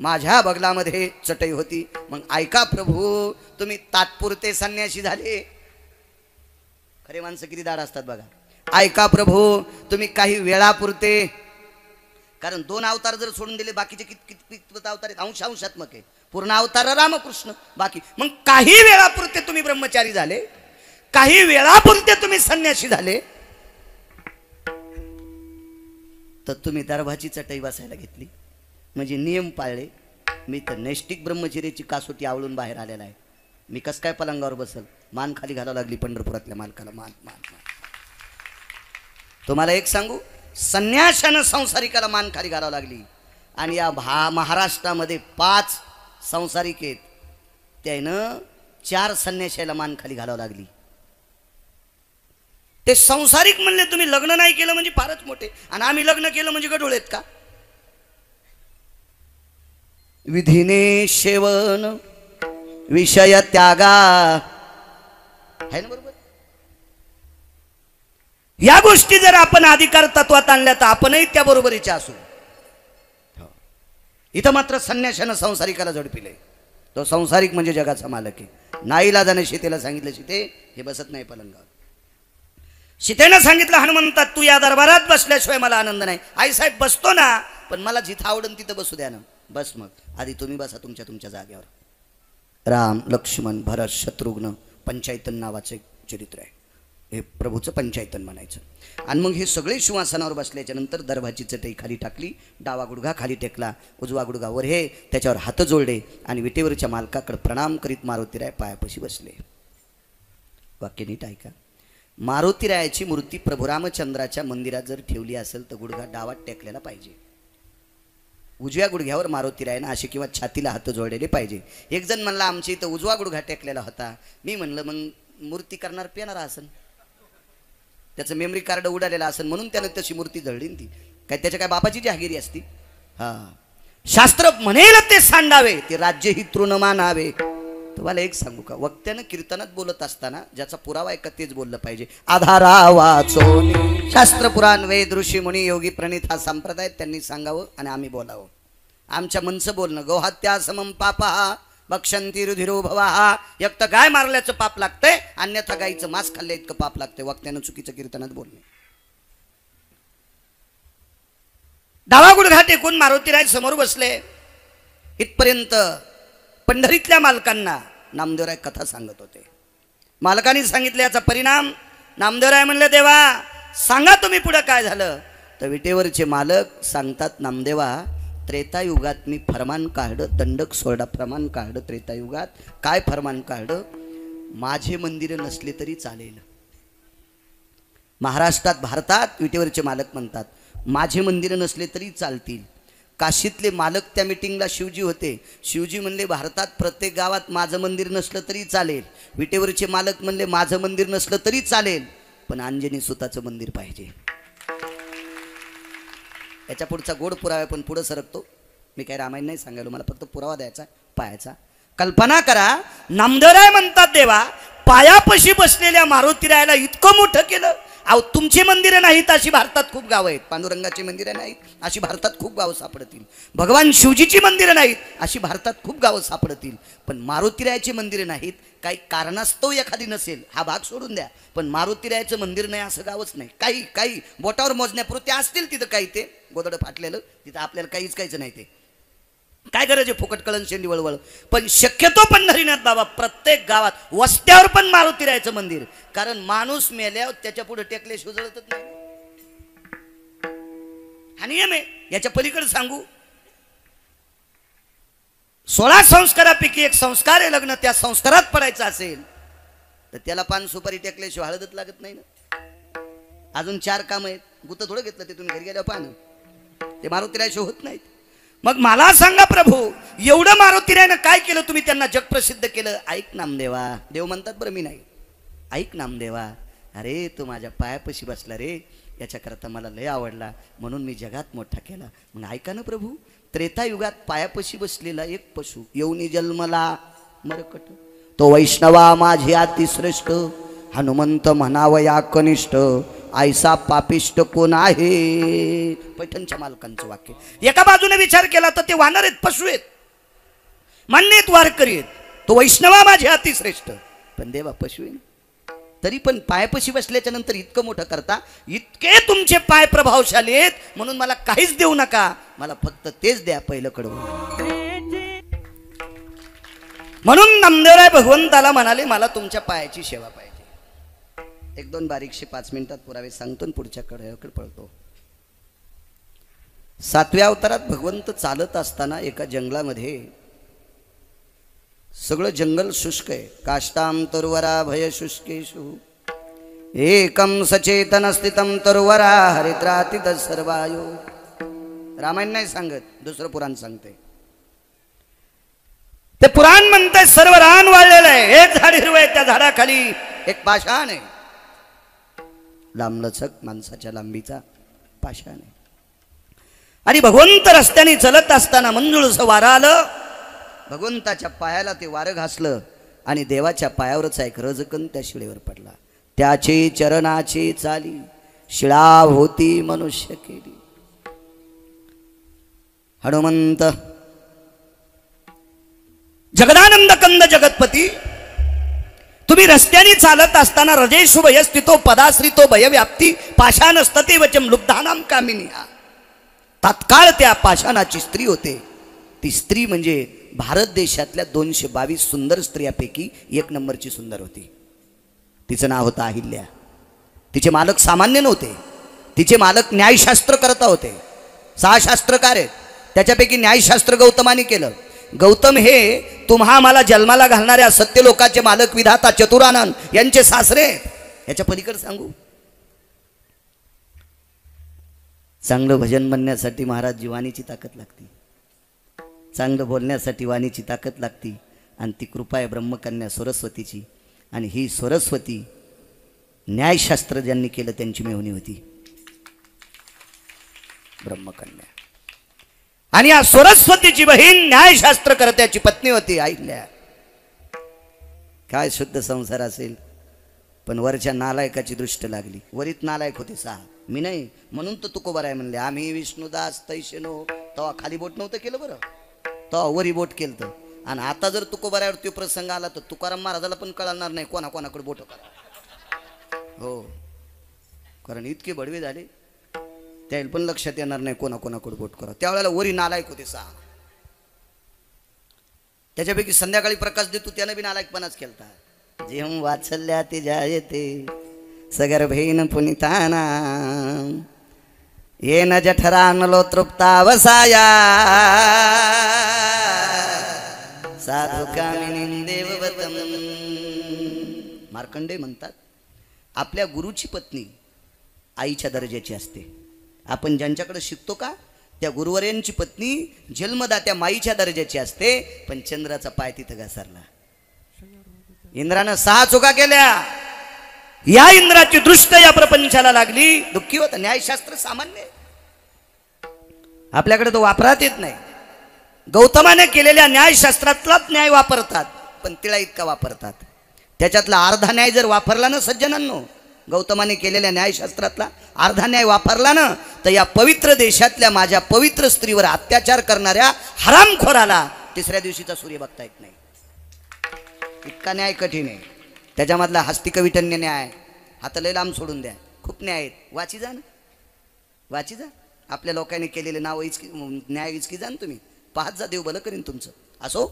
माझ्या बगलामध्ये चटई होती. मग ऐका प्रभू, तुम्ही तात्पुरते संन्यासी झाले. खरे माणसं किती दाड असतात बघा. ऐका प्रभू, तुम्ही काही वेळापुरते, कारण 2 अवतार जर सोडून दिले बाकीचे किती अवतार आहेत? अंशात्मक आहे. पूर्ण अवतार रामकृष्ण, बाकी. मग काही वेळापुरते तुम्ही ब्रह्मचारी झाले, काही वेळापुरते तुम्ही संन्यासी झाले, तर तुम्ही दर्भाची चटई बसायला घेतली म्हणजे नियम पाळले. मी तर नैष्टिक ब्रह्मचर्याची कासोटी आवळून बाहेर आलेला आहे. मी कस काय पलंगावर बसल? मान खाली घालावं लागली पंढरपुरातल्या मालकाला. मान मान मान. तुम्हाला एक सांगू, संन्याशानं संसारिकाला मान खाली घालावं लागली. आणि या महाराष्ट्रामध्ये 5 संसारिक आहेत, त्यानं 4 संन्याशाला मान खाली घालावं लागली. ते संसारिक म्हणले तुम्ही लग्न नाही केलं म्हणजे फारच मोठे, आणि आम्ही लग्न केलं म्हणजे गढूळ आहेत का? विधीने सेवन विषय त्यागा, आहे ना बरोबर? या गोष्टी जर आपण अधिकार तत्वात आणल्या तर आपणही त्या बरोबरीच्या असू. इथं मात्र संन्याशानं संसारिकाला झडपिले. तो संसारिक म्हणजे जगाचा मालक आहे. नाईलाजाने सीतेला सांगितलं, सीते हे बसत नाही पलंगावर. सीतेनं सांगितलं, हनुमंता तू या दरबारात बसल्याशिवाय मला आनंद नाही. आई साहेब बसतो ना, पण मला जिथं आवडन तिथं बसू द्या ना. बस मग आधी तुम्ही बसा तुमच्या जागेवर. राम लक्ष्मण भरत शत्रुघ्न पंचायतन नावाचं एक चरित्र आहे. हे प्रभूचं पंचायतन म्हणायचं. आणि मग हे सगळे सिंहासनावर बसल्याच्या नंतर दर्भाची चटई खाली टाकली, डावा गुडघा खाली टेकला, उजवा गुडघा वर हे त्याच्यावर हात जोडले आणि विटेवरच्या मालकाकडे प्रणाम करीत मारुतीराय पायापाशी बसले. वाक्य नीट ऐका. मारुतीरायाची मूर्ती प्रभू रामचंद्राच्या मंदिरात जर ठेवली असेल तर गुडघा डावात टेकलेला पाहिजे. उजव्या गुडघ्यावर मारुतीरायानं असे किंवा छातीला हात जोडलेले पाहिजे. एक जण म्हणला आमच्या इथं उजवा गुडघा टेकलेला होता. मी म्हणलं मग मूर्ती करणार पेणार आसन. त्याचं मेमरी कार्ड उडालेलं असेल म्हणून त्यानं तशी मूर्ती जळली ती. काय त्याच्या काय बापाची जहागिरी असती? हा, शास्त्र म्हणेल ते सांडावे, ते राज्यही तृण मानावे. तुम्हाला एक सांगू का, वक्त्यानं कीर्तनात बोलत असताना ज्याचा पुरावा आहे का तेच बोललं पाहिजे. आधारा वाचोनी शास्त्र पुराण वेद ऋषी मुनी योगी प्रणित हा संप्रदाय त्यांनी सांगावं आणि आम्ही बोलावं. आमच्या मनचं बोलणं गोहत्या समम पापा भक्षंती रुधिरो भवा, एक तर गाय मारल्याचं पाप लागतंय, अन्यथा गाईचं मांस खाल्लं इतकं पाप लागतंय वक्त्यानं चुकीचं कीर्तनात बोलणे. डावा गुडघा टेकून मारुतीराय समोर बसले. इथपर्यंत पंढरीतल्या मालकांना नामदेवराय कथा सांगत होते. मालकांनी सांगितले याचा परिणाम. नामदेवराय म्हणले देवा सांगा तुम्ही पुढं काय झालं. तर विटेवरचे मालक सांगतात नामदेवा त्रेतायुगात मी फरमान काढलं, दंडक सोडा प्रमाण काढलं. त्रेतायुगात काय फरमान काढलं? माझे मंदिर नसले तरी चालेल. महाराष्ट्रात भारतात विटेवरचे मालक म्हणतात माझे मंदिर नसले तरी चालतील. काशीतले मालक त्या मीटिंगला शिवजी होते. शिवजी म्हणले भारतात प्रत्येक गावात माझं मंदिर नसलं तरी चालेल. विटेवरचे मालक म्हणले माझं मंदिर नसलं तरी चालेल, पण अंजनी सुताचं मंदिर पाहिजे. याच्या पुढचा गोड पुरावा पण पुढं सरकतो. मी काय रामायण नाही सांगायलो, मला फक्त पुरावा द्यायचा पायाचा. कल्पना करा, नामदेवराय म्हणतात देवा पायापाशी बसलेल्या मारुतीरायाला इतकं मोठं केलं. अहो तुमची मंदिरं नाहीत अशी भारतात खूप गावं आहेत. पांडुरंगाची मंदिरं नाहीत अशी भारतात खूप गावं सापडतील. भगवान शिवजीची मंदिरं नाहीत अशी भारतात खूप गावं सापडतील. पण मारुतीरायाची मंदिरं नाहीत, काही कारणास्तव एखादी नसेल, हा भाग सोडून द्या, पण मारुतीरायाचं मंदिर नाही असं गावच नाही. काही काही बोटावर मोजण्यापुरते असतील तिथं, काही ते गोदडं फाटलेलं तिथं आपल्याला काहीच काहीच नाही. ते काय गरज आहे फुकट कळण शेंडी वळवळ. पण शक्यतो पंढरीनाथ बाबा प्रत्येक गावात वस्त्यावर पण मारुतीरायाचं मंदिर. कारण माणूस मेल्यावर त्याच्या पुढे टेकले सुजळतच नाही. हा नियम आहे. याच्या पलीकडे सांगू, 16 संस्कारापैकी एक संस्कार आहे लग्न. त्या संस्कारात पडायचं असेल तर त्याला पान सुपारी टेकल्याशिवाय हळदच लागत नाही ना. अजून 4 काम आहेत. गुत थोडं घेतलं तिथून घरी गेल्यावर पान ते मारुतीरायाशिवाय होत नाहीत. मग मला सांगा प्रभू एवढं मारुतीरायानं काय केलं, तुम्ही त्यांना जगप्रसिद्ध केलं. ऐक नामदेवा, देव म्हणतात बरं मी नाही, ऐक नामदेवा, अरे तू माझ्या पायापाशी बसला रे, याच्याकरता मला लय आवडला म्हणून मी जगात मोठा केला. मग ऐका ना प्रभू, त्रेतायुगात पायापाशी बसलेला एक पशु येऊनी जन्मला मरकट, तो वैष्णवा माझी अतिश्रेष्ठ, हनुमंत म्हणावया कनिष्ठ, ऐसा पापिष्ट कोण आहे. पैठणच्या मालकांचं वाक्य. एका बाजूने विचार केला तर ते वानर आहेत, पशु आहेत, मान्य आहेत, वारकरी आहेत. तो वैष्णवा माझे अतिश्रेष्ठ, पण देवा पशु आहे. तरी पण पायपाशी बसल्याच्या नंतर इतकं मोठं करता, इतके तुमचे पाय प्रभावशाली आहेत म्हणून मला काहीच देऊ नका, मला फक्त तेच द्या पहिलं कडवं. म्हणून नामदेवराय भगवंताला म्हणाले मला तुमच्या पायाची सेवा पाहिजे. 1-2 बारीकशे 5 मिनिटात पुरावे सांगतो आणि पुढच्या कडेकडे पळतो. 7व्या अवतारात भगवंत चालत असताना एका जंगलामध्ये, सगळं जंगल शुष्क आहे. काष्टाम तरुवरा भय शुष्केशु एकम सचेतन स्थितम तरुवरा हरिद्रातिद सर्वायो. रामायण नाही सांगत, दुसरं पुराण सांगते. ते पुराण म्हणतंय सर्व रान वाळलेलं आहे, एक झाड हिरवं आहे, त्या झाडाखाली एक पाषाण आहे, लांबलचक माणसाच्या लांबीचा पाषाण आहे. आणि भगवंत रस्त्याने चलत असताना मंजुळसं वारं आलं. भगवंताच्या पायाला ते वारं घासलं आणि देवाच्या पायावरचा एक रजकण त्या शिळेवर पडला. त्याचे चरणाची चाली शिळा होती मनुष्य केली. हनुमंत जगदानंद कंद जगतपती, तुम्ही रस्त्याने चालत असताना रजेशु भयस्थितो पदाश्रितो भयव्याप्ती पाषाण स्तते वचम लुब्धानाम कामिनिया. तात्काळ त्या पाषाणाची स्त्री होते. ती स्त्री म्हणजे भारत देशातल्या 222 सुंदर स्त्रियापैकी 1 नंबरची सुंदर होती. तिचं नाव होतं अहिल्या. तिचे मालक सामान्य नव्हते. तिचे मालक न्यायशास्त्र करता होते. 6 शास्त्रकार आहेत, त्याच्यापैकी न्यायशास्त्र गौतमाने केलं. गौतम हे तुम्हा मला जन्माला घालणाऱ्या सत्य लोकाचे मालक विधाता चतुरानंद यांचे सासरे. याच्या पलीकडे सांगू, चांगलं भजन म्हणण्यासाठी महाराज वाणीची ताकद लागते, चांगलं बोलण्यासाठी वाणीची ताकद लागते, आणि ती कृपा आहे ब्रह्मकन्या सरस्वतीची. आणि ही सरस्वती न्यायशास्त्र ज्यांनी केलं त्यांची मेहुणी होती ब्रह्मकन्या. आणि या सरस्वतीची बहीण न्यायशास्त्रकर्त्याची पत्नी होती अहिल्या. काय शुद्ध संसार असेल. पण वरच्या नालायकाची दृष्ट लागली. वरीत नालायक होते 6, मी नाही. म्हणून तर तुकोबार आहे म्हणले, आम्ही विष्णुदास तैशनो. तेव्हा खाली बोट नव्हतं केलं बरं, तेव्हा वरी बोट केलं. आणि आता जर तुकोबारावर तो प्रसंग आला तर तुकाराम महाराजाला पण कळणार नाही कोणाकोणाकडे बोट करा. हो, कारण इतके बडवे झाले त्याला पण लक्षात येणार नाही कोणाकोणाकडे बोट करा. त्यावेळेला वरी नालायक होते 6. त्याच्यापैकी संध्याकाळी प्रकाश देतो त्यानं बी नालायकपणाच केलता. जेम वाचल्या ते जायते सगर भेन पुनिताना ये न जठरानलो तृप्तावसाया साधु कामिनी देववतम. मार्कंडे म्हणतात आपल्या गुरुची पत्नी आईच्या दर्जाची असते. आपण ज्यांच्याकडे शिकतो का त्या गुरुवर्यांची पत्नी जन्मदात्या माईच्या दर्जाची असते. पण चंद्राचा पाय तिथं घसरला. इंद्रानं 6 चुका केल्या. या इंद्राची दृष्ट या प्रपंचाला लागली. दुःखी होता. न्यायशास्त्र सामान्य आपल्याकडे तो वापरात येत नाही. गौतमाने केलेल्या न्यायशास्त्रातलाच न्याय वापरतात पण तिळा इतका वापरतात. त्याच्यातला अर्धा न्याय जर वापरला ना सज्जनांनो, गौतमाने केलेल्या न्यायशास्त्रातला अर्धा न्याय वापरला ना तर या पवित्र देशातल्या माझ्या पवित्र स्त्रीवर अत्याचार करणाऱ्या हरामखोराला 3ऱ्या दिवशीचा सूर्य बघता येत नाही. इतका न्याय कठीण आहे. त्याच्यामधला हस्तिकविटन्य न्याय हात लय लांब सोडून द्या. खूप न्याय आहेत. वाची जा ना, वाची जा. आपल्या लोकांनी केलेले नाव इचकी न्याय इचकी जा ना तुम्ही. पाहत जा, देव भलं करीन तुमचं. असो,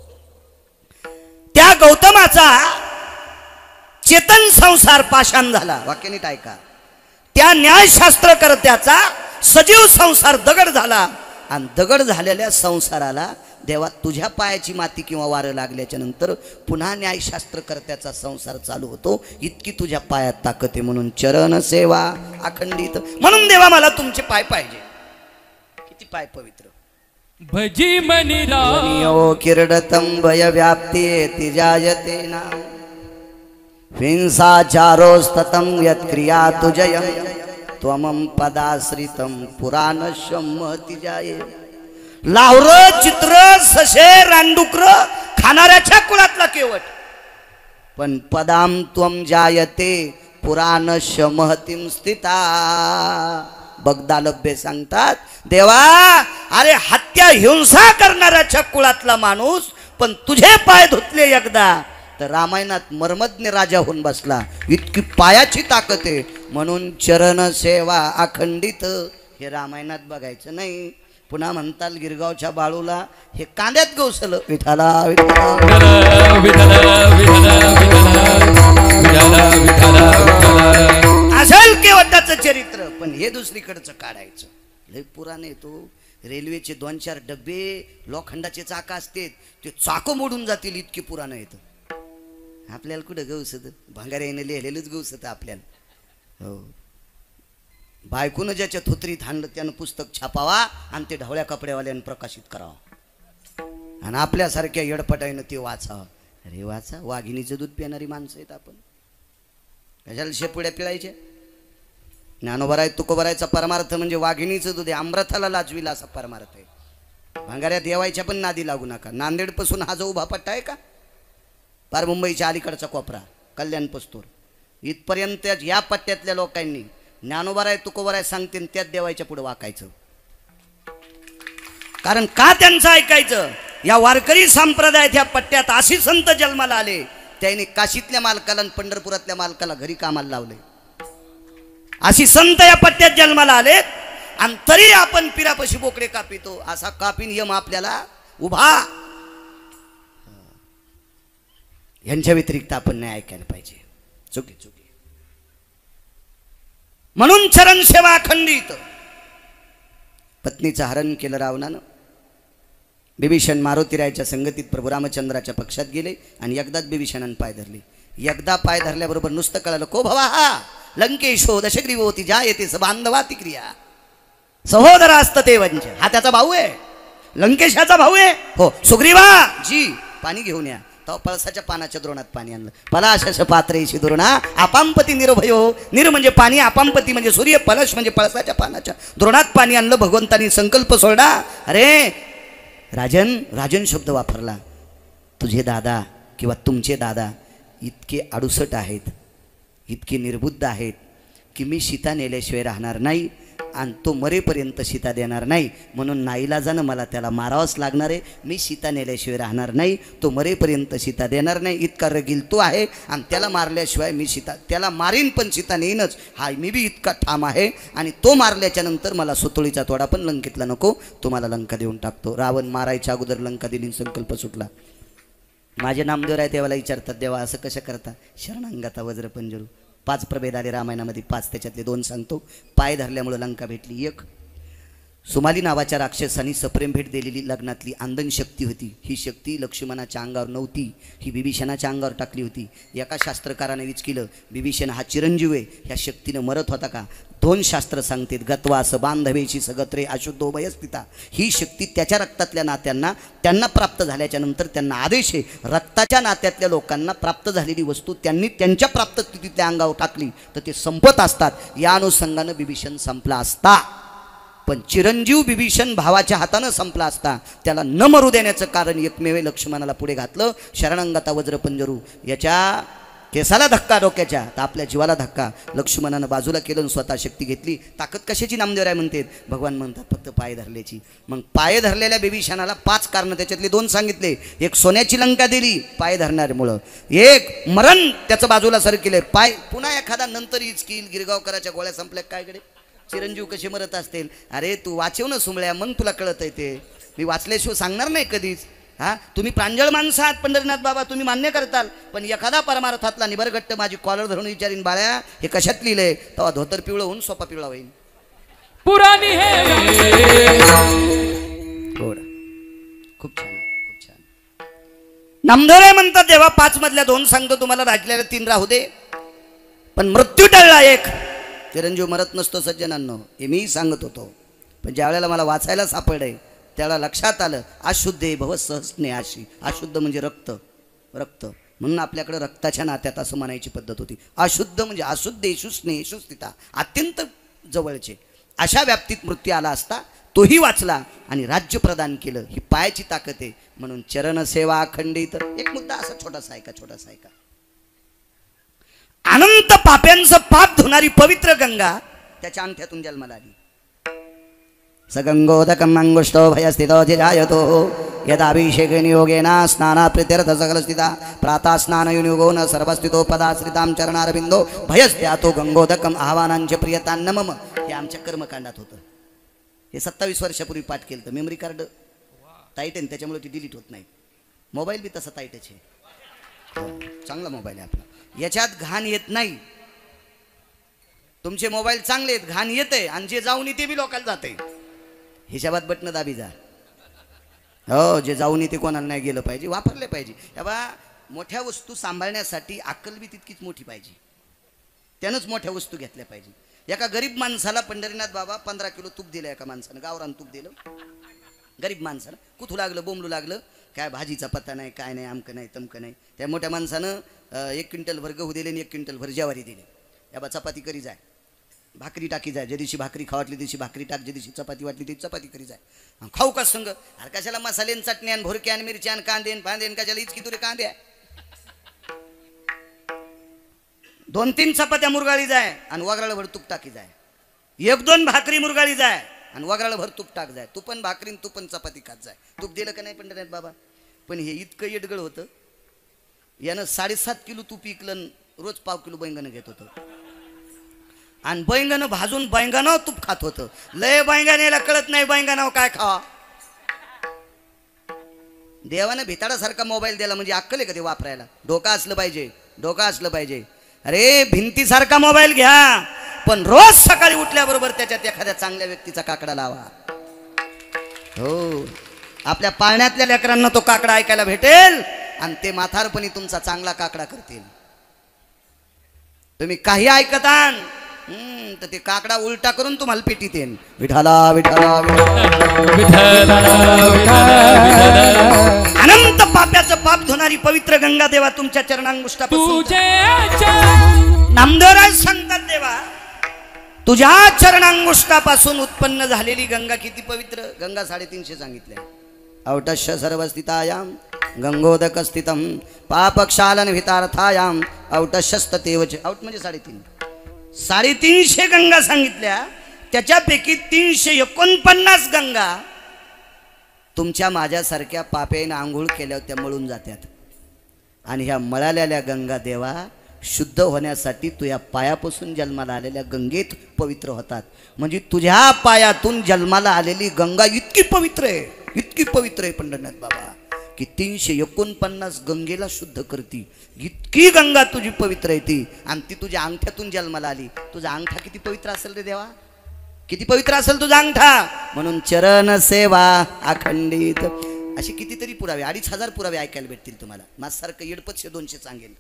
त्या गौतमाचा चेतन संसार पाषाण झाला. वाक्य नीट ऐका. त्या न्यायशास्त्रकर्त्याचा सजीव संसार दगड झाला. आणि दगड झालेल्या संसाराला देवा तुझ्या पायाची माती किंवा वारं लागल्याच्या नंतर पुन्हा न्यायशास्त्रकर्त्याचा संसार चालू होतो. इतकी तुझ्या पायात ताकद आहे. म्हणून चरण सेवा अखंडित. म्हणून देवा मला तुमचे पाय पाहिजे. किती पाय पवित्र. भजी मनिरा किरडतम भय व्याप्ती तिजायते ना हिंसाचारोस्ततम यत्क्रिया तुजयम त्वमं पदाश्रितम पुराणशम तिजाये. लावर चित्र सशे रानडुकर खाणाऱ्याच्या कुळातला केवट. पण पदाम त्वम जायते पुराणश महतीम स्थिता. बगदालभ्य सांगतात देवा अरे हत्या हिंसा करणाऱ्याच्या कुळातला माणूस पण तुझे पाय धुतले एकदा तर रामायणात मर्मज्ञ राजा होऊन बसला. इतकी पायाची ताकद आहे. म्हणून चरण सेवा अखंडित. हे रामायणात बघायचं नाही. पुन्हा म्हणताल गिरगावच्या बाळूला हे कांद्यात गवसलं. विठाला असेल केवटाचं चरित्र पण हे दुसरीकडचं काढायचं. लय पुराण येतो. रेल्वेचे 2-4 डबे लोखंडाचे चाक असते ते चाक मोडून जातील इतके पुराण येतं. आपल्याला कुठं गवसत भांगाऱ्याने लिहिलेलंच गवसत आपल्याला. हो, बायकोनं ज्याच्या थोतरीत हाणलं त्यानं पुस्तक छापावा आणि ते ढवळ्या कपड्यावाल्यानं प्रकाशित करावं आणि आपल्यासारख्या येडपटाईनं ते वाचावं. अरे वाचा, वाघिणीचं दूध पिणारी माणसं आहेत आपण. कशाला शेपुड्या पिळायच्या. ज्ञानोबराय तुकोबरायचा परमार्थ म्हणजे वाघिणीचं दूध आहे. अमृताला लाजविला असा परमार्थ आहे. भांगाऱ्या देवायच्या पण नादी लागू नका. नांदेड पासून हा जो उभा पट्टा आहे का पार मुंबईच्या अलीकडचा कोपरा कल्याण पस्तूर इथपर्यंत या पट्ट्यातल्या लोकांनी ज्ञानोबराय तुकोबराय सांगतील त्याच देवायच्या पुढे वाकायचं. कारण का त्यांचं ऐकायचं. या वारकरी संप्रदायात या पट्ट्यात अशी संत जन्माला आले त्याने काशीतल्या मालकाला आणि पंढरपुरातल्या मालकाला घरी कामाला लावले. अशी संत या पट्ट्यात जन्माला आलेत आणि तरी आपण पिरापशी बोकडे कापितो. असा कापीन यम आपल्याला उभा. यांच्या व्यतिरिक्त आपण नाही ऐकायला पाहिजे. चुकी चुकी. म्हणून चरण सेवा अखंडित. पत्नीचं हरण केलं रावणानं. बिभीषण मारुतीरायाच्या संगतीत प्रभू रामचंद्राच्या पक्षात गेले आणि एकदाच बिभीषणानं पाय धरले. एकदा पाय धरल्याबरोबर नुसतं कळालं को भवा हा लंकेशो दशग्रीवोती जायते बांधवाती क्रिया सहोदरा असते वंच. हा त्याचा भाऊ आहे. लंकेशाचा भाऊ आहे. हो सुग्रीवा जी पाणी घेऊन या. तो पळसाच्या पानाच्या द्रोणात पाणी आणलं. पलाशश पात्रेशी द्रोणा आपांपती निर्भयो. निर म्हणजे पाणी, आपांपती म्हणजे सूर्य, पलश म्हणजे पळसाच्या पानाच्या द्रोणात पाणी आणलं. भगवंतानी संकल्प सोडला. अरे राजन शब्द वापरला. तुझे दादा किंवा तुमचे दादा इतके अडुसट आहेत, इतके निर्बुद्ध आहेत की मी सीता नेल्याशिवाय राहणार नाही आणि तो मरेपर्यंत सीता देणार नाही. म्हणून नाईलाजानं मला त्याला मारावंच लागणार आहे. मी सीता नेल्याशिवाय राहणार नाही, तो मरेपर्यंत सीता देणार नाही. इतका रगील तो आहे आणि त्याला मारल्याशिवाय मी सीता, त्याला मारीन पण सीता नेईनच. हा मी बी इतका ठाम आहे. आणि तो मारल्याच्या नंतर मला सुतळीचा तोडा पण लंकेतला नको, तुम्हाला लंका देऊन टाकतो. रावण मारायच्या अगोदर लंका दिली, संकल्प सुटला. माझे नामदेव आहे तेव्हाला विचारतात, देवा असं कसं करता? शरणांगता वज्र पंजरू 5 प्रभेद आले रामायणामध्ये, 5 त्याच्यातले 2 सांगतो. पाय धरल्यामुळं लंका भेटली. 1 सुमाली नावाच्या राक्षसांनी सप्रेम भेट दिलेली लग्नातली आंदन शक्ती होती. ही शक्ती लक्ष्मणाच्या अंगावर नव्हती, ही विभीषणाच्या अंगावर टाकली होती. एका शास्त्रकाराने विचारलं, विभीषण हा चिरंजीव आहे, ह्या शक्तीनं मरत होता का? 2 शास्त्र सांगतात, गत्वास बांधवेशी सगत्रे अशुद्धोभयस्थिता. ही शक्ती त्याच्या रक्तातल्या नात्यांना त्यांना प्राप्त झाल्याच्या नंतर त्यांना आदेश आहे, रक्ताच्या नात्यातल्या लोकांना प्राप्त झालेली वस्तू त्यांनी त्यांच्या प्राप्त स्थितीतल्या अंगावर टाकली तर ते संपत असतात. या अनुषंगानं विभीषण संपला असता. पण चिरंजीव विभीषण भावाच्या हातानं संपला असता. त्याला न मरू देण्याचं कारण एकमेव लक्ष्मणाला पुढे घातलं. शरणांगता वज्रपंजरू. याच्या केसाला धक्का डोक्याच्या, तर आपल्या जीवाला धक्का. लक्ष्मणानं बाजूला केलं, स्वतः शक्ती घेतली. ताकद कशाची नामदेव राय म्हणतात? भगवान म्हणतात फक्त पाय धरल्याची. मग पाय धरलेल्या विभीषणाला 5 कारणं, त्याच्यातले 2 सांगितले. 1 सोन्याची लंका दिली पाय धरणाऱ्यामुळं, 1 मरण त्याचं बाजूला सर केले पाय. पुन्हा एखादा नंतर इचकील गिरगावकराच्या गोळ्या संपल्या काय कडे, चिरंजीव कसे मरत असतील? अरे तू वाचव ना सुमळ्या, मग तुला कळत आहे ते. मी वाचल्याशिवाय सांगणार नाही कधीच. हा, तुम्ही प्रांजळ माणसं आहात पंढरीनाथ बाबा, तुम्ही मान्य करताल. पण एखादा परमार्थातला निबरगट्ट माझी कॉलर धरून विचारीन, बाळ्या हे कशात लिहिलंय, तेव्हा धोतर पिवळं होऊन सोपा पिवळा होईल. पुराणी हे खूप छान, खूप छान. नामदेवराय म्हणतात देवा 5 मधल्या 2 सांगतो तुम्हाला, राहिलेल्या 3 राहू दे. पण मृत्यू टळला 1. चिरंजीव मरत नसतो सज्जनांनो, हे मी सांगत होतो. पण ज्या वेळेला मला वाचायला सापडे त्याला लक्षात आलं, अशुद्धे भव सहस्ने आशी. अशुद्ध म्हणजे रक्त, रक्त म्हणून आपल्याकडे रक्ताच्या नात्यात असं म्हणायची पद्धत होती. अशुद्ध म्हणजे अशुद्धेषु स्नेहेषु स्थिता, अत्यंत जवळचे. अशा व्याप्तीत मृत्यू आला असता तोही वाचला आणि राज्य प्रदान केलं. ही पायाची ताकद आहे. म्हणून चरणसेवा अखंडित. एक मुद्दा असा छोटासा ऐका, छोटासा ऐका. अनंत पाप्यांचं पाप धुणारी पवित्र गंगा त्याच्या अंगठ्यातून जन्माला आली. सगंगोदकम अंगुष्टो भयस्थितो जिजायतो यदाभिषेकेन योगेन स्नानाप्रीत्यर्थ सकलस्थिता प्रातः स्नानयुनियोगो न सर्वस्थितो पदाश्रितां चरणारविंदो भयस्त्यातो गंगोदकम आह्वानांचे प्रियतान्न मम. हे आमच्या कर्मकांडात होतं. हे 27 वर्षापूर्वी पाठ केलं. तर मेमरी कार्ड टाईट आहे त्याच्यामुळे ती डिलीट होत नाही. मोबाईल बी तसा टाईटच आहे. चांगला मोबाईल आहे आपला, याच्यात घाण येत नाही. तुमचे मोबाईल चांगले आहेत, घाण येते आणि जे जाऊन येते बी लोकांना जाते. हिशाबात बटणं दाबी जा. हो, जे जाऊन येते कोणाला नाही गेलं पाहिजे, वापरले पाहिजे. बा मोठ्या वस्तू सांभाळण्यासाठी अक्कल बी तितकीच मोठी पाहिजे. त्यानंच मोठ्या वस्तू घेतल्या पाहिजे. एका गरीब माणसाला पंढरीनाथ बाबा 15 किलो तूप दिलं. एका माणसानं गावरान तूप दिलं. गरीब माणसानं कुथू लागलं, बोंबलू लागलं, काय भाजीचा पत्ता नाही, काय नाही, आमकं नाही, तमकं नाही. त्या मोठ्या माणसानं 1 क्विंटल भर गहू दिले आणि 1 क्विंटल भर ज्वारी दिली. बा चपाती करी जाय, भाकरी टाकी जाय. ज्या दिवशी भाकरी खावाटली दिवशी भाकरी टाक, ज्या दिवशी चपाती वाटली ती चपाती करी जाय. खाऊ का संग? अरे कशाला मसाले चटणी आणि भुरके आणि मिरची आणि कांदे फांदे, कशाला इचकी तुरे कांदे. 2-3 चपात्या मुरगाळी जाय आणि वगराळं भर तूप टाकी जाय. 1-2 भाकरी मुरगाळी जाय आणि वगराळं भर तूप टाक जाय. तू पण भाकरी तू पण चपाती खात जाय. तूप दिलं का नाही पंढरीनाथ बाबा? पण हे इतकं येडगळ होतं. यानं 7.5 किलो तूप इकलं, रोज 1/2 किलो बैंगन घेत होतं. आणि बैंगन भाजून बैंगनावर तूप खात होतं. लय बैंगन याला कळत नाही बैंगनावर काय खावा. देवानं भिताडासारखा मोबाईल दिला म्हणजे अक्कल आहे का ते वापरायला? डोका असलं पाहिजे, डोका असलं पाहिजे. अरे भिंतीसारखा मोबाईल घ्या, पण रोज सकाळी उठल्याबरोबर त्याच्यात एखाद्या चांगल्या व्यक्तीचा काकडा लावा. हो, आपल्या पाळण्यातल्या लेकरांना तो काकडा ऐकायला भेटेल आणि ते म्हातारपणी तुमचा चांगला काकडा करतील. तुम्ही काही ऐकतान तर ते काकडा उलटा करून तुम्हाला पेटीत येईल. विठाला विठाला विठाला अनंत पाप्याचं पाप धुणारी पवित्र गंगा देवा तुमच्या चरणांगुष्टापासून नामदेवराज सांगतात देवा तुझ्या चरणांगुष्टापासून उत्पन्न झालेली गंगा किती पवित्र. गंगा 350 सांगितल्या. औटश्य सर्वस्थितायाम गंगोदक स्थितम पापक्षालन हितार्थायाम औटश्यस्ततेवच. औट म्हणजे 350 गंगा सांगितल्या. त्याच्यापैकी 349 गंगा तुमच्या माझ्यासारख्या पापेनं आंघोळ केल्यावर त्या मळून जातात. आणि ह्या मळालेल्या गंगा देवा शुद्ध होण्यासाठी तुझ्या पायापासून जन्माला आलेल्या गंगेत पवित्र होतात. म्हणजे तुझ्या पायातून जन्माला आलेली गंगा इतकी पवित्र आहे, इतकी पवित्र आहे पंढरनाथ बाबा, की 349 गंगेला शुद्ध करती. इतकी गंगा तुझी पवित्र आहे ती. आणि ती तुझ्या अंगठ्यातून जन्माला आली. तुझा अंगठा किती पवित्र असेल रे देवा, किती पवित्र असेल तुझा अंगठा. म्हणून चरण सेवा अखंडित असे कितीतरी पुरावे, 2500 पुरावे ऐकायला भेटतील तुम्हाला. माझ्यासारखं येडपट 200 सांगेल.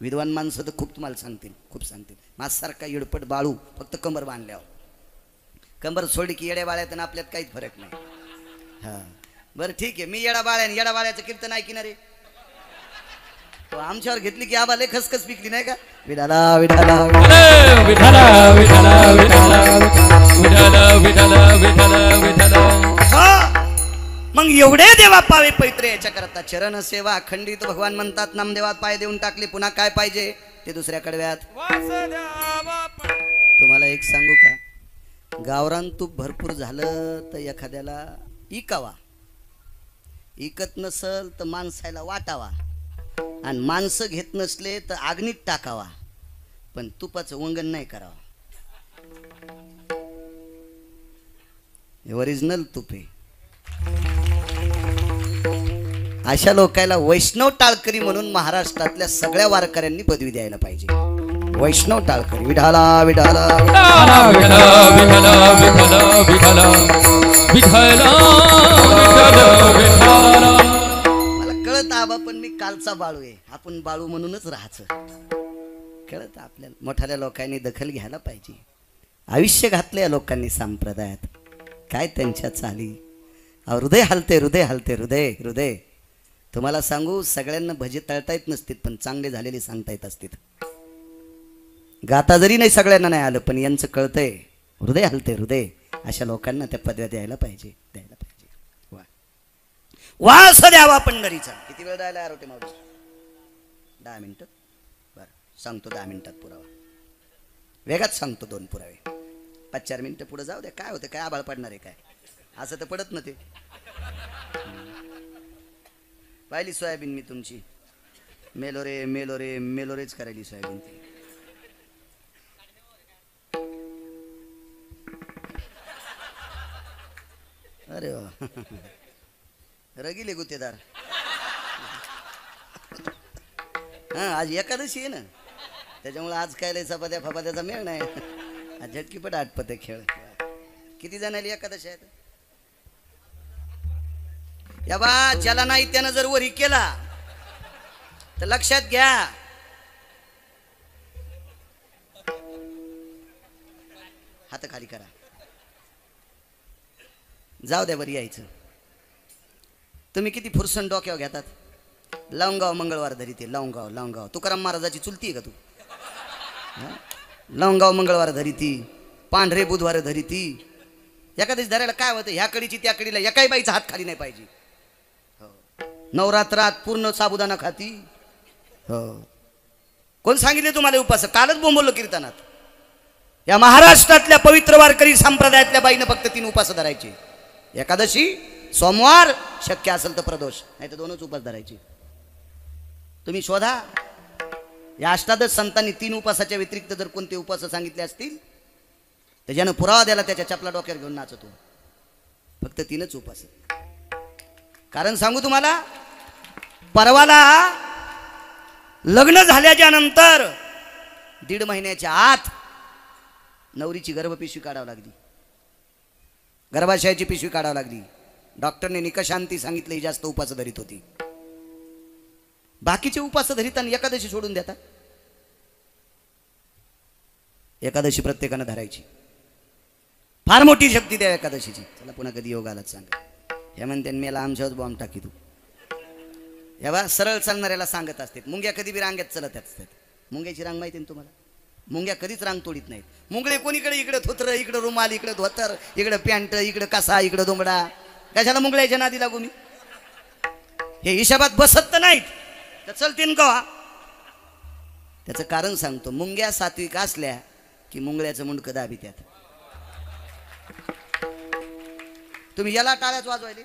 विद्वान माणसं तर खूप तुम्हाला सांगतील, खूप सांगतील. माझ्यासारखा येडपट बाळू फक्त कंबर बांधल्यावर, कंबर सोडली की येड्या बाळ्यात आपल्यात काहीच फरक नाही. हा बरं ठीक आहे, मी येडा बाळ्याचं कीर्तन ऐकणार आहे. तो आमच्यावर घेतली की आबा लय खसखस पिकली नाही का. विठाला विठाला विठाला विठाला विठाला विठाला विठाला विठाला. मग एवढे देवा पावे पवित्र याच्या करता चरण सेवा अखंडित भगवान म्हणतात. नामदेवात पाय देऊन टाकले, पुन्हा काय पाहिजे ते दुसऱ्या कडव्यात. तुम्हाला एक सांगू का, गावरान तूप भरपूर झालं तर एखाद्याला इकावा, इकत नसल तर माणसाला वाटावा, आणि माणसं घेत नसले तर अग्नीत टाकावा, पण तुपाचं वंगण नाही करावं. हे ओरिजिनल तूप आहे. अशा लोकांना वैष्णव टाळकरी म्हणून महाराष्ट्रातल्या सगळ्या वारकऱ्यांनी पदवी द्यायला पाहिजे. वैष्णव टाळकरी. विठाला विठाला मला कळत आबा, पण मी कालचा बाळू आहे. आपण बाळू म्हणूनच राहायचं. कळत आपल्याला. मोठ्या लोकांनी दखल घ्यायला पाहिजे. आयुष्य घातलं या लोकांनी संप्रदायात. काय त्यांच्या चाली. हृदय हलते, हृदय हलते, हृदय हृदय. तुम्हाला सांगू, सगळ्यांना भजे तळता येत नसतील, पण चांगले झालेले सांगता येत असतील. गाता जरी नाही सगळ्यांना नाही आलं, पण यांचं कळतंय. हृदय हलते हृदय. अशा लोकांना त्या पदव्या द्यायला पाहिजे, द्यायला पाहिजे. वा वास द्यावा पंढरीचा. किती वेळ द्यायला आरोटे मावडी? 10 मिनिटं. बरं सांगतो 10 मिनिटात पुरावा. वेगात सांगतो 2 पुरावे. 5-4 मिनिटं पुढे जाऊ द्या. काय होतं, काय आबाळ पडणार आहे काय? असं तर पडत ना ते. पाहिली सोयाबीन मी तुमची. मेलोरे मेलोरे मेलोरेच करायली सोयाबीन ती. अरे वा रगीले गुत्तेदार. हा आज एकादशी आहे ना, त्याच्यामुळे आज काय लय चपात्या फपात्याचा मेळ नाही. आज झटकीपट आटपते खेळ. किती जणांनी एकादशी आहेत? या बा ज्याला नाही त्यानं जर वरी केला तर लक्षात घ्या, हात खाली करा. जाऊ द्या बरं यायचं. तुम्ही किती फुरसन डोक्यावर घेतात. लवंगाव मंगळवार धरीते. लवंगाव लवंगाव तुकाराम महाराजाची चुलती आहे का तू? लवंगाव मंगळवार धरीती, पांढरे बुधवार धरीती. एखाद्याच धरायला काय होतं, ह्या कडीची त्या कडीला एकाही बाईचा हात खाली नाही पाहिजे. नवरात्रात पूर्ण साबुदाणा खाती. हो कोण सांगितले तुम्हाला उपास? कालच बोंबवलं कीर्तनात. या महाराष्ट्रातल्या पवित्र वारकरी संप्रदायातल्या बाईनं फक्त 3 उपास धरायचे. एकादशी, सोमवार, शक्य असेल तर प्रदोष, नाही तर 2च उपास धरायचे. तुम्ही शोधा. या अष्टादश संतांनी 3 उपासाच्या व्यतिरिक्त जर कोणते उपास सांगितले असतील तर ज्यानं पुरावा द्याला त्याच्या चपला डोक्यावर घेऊन नाचतो. फक्त 3च उपास. कारण सांगू तुम्हाला, परवाला लग्न झाल्याच्या नंतर 1.5 महिन्याच्या आत नवरीची गर्भपिशवी काढावी लागली. गर्भाशयाची पिशवी काढावी लागली. डॉक्टरने निकषांती सांगितले, जास्त उपास धरीत होती. बाकीचे उपास धरीत आणि एकादशी सोडून देतात. एकादशी प्रत्येकानं धरायची. फार मोठी शक्ती द्या एकादशीची. चला पुन्हा कधी योग आलाच सांगा. हे म्हणते मेला आमच्याच बॉम्ब टाकी तू. हेवा सरळ चालणाऱ्याला सांगत असते मुंग्या कधी बी रांगेत चलत असतात. मुंग्याची रांग माहिती ना तुम्हाला? मुंग्या कधीच रांग तोडीत नाहीत. मुंगळे कोणीकडे इकडे धोतर, इकडे रुमाल, इकडे धोतर, इकडे पॅन्ट, इकडे कसा, इकडे दोंबडा. कशाला मुंगळ्याच्या नादी लागू मी? हे हिशाबात बसत तर नाहीत तर चलतीन का? त्याचं कारण सांगतो. मुंग्या सात्विक असल्या की मुंगळ्याचं मुंडकं दाबी त्यात. तुम्ही याला टाळ्याच वाजवायले.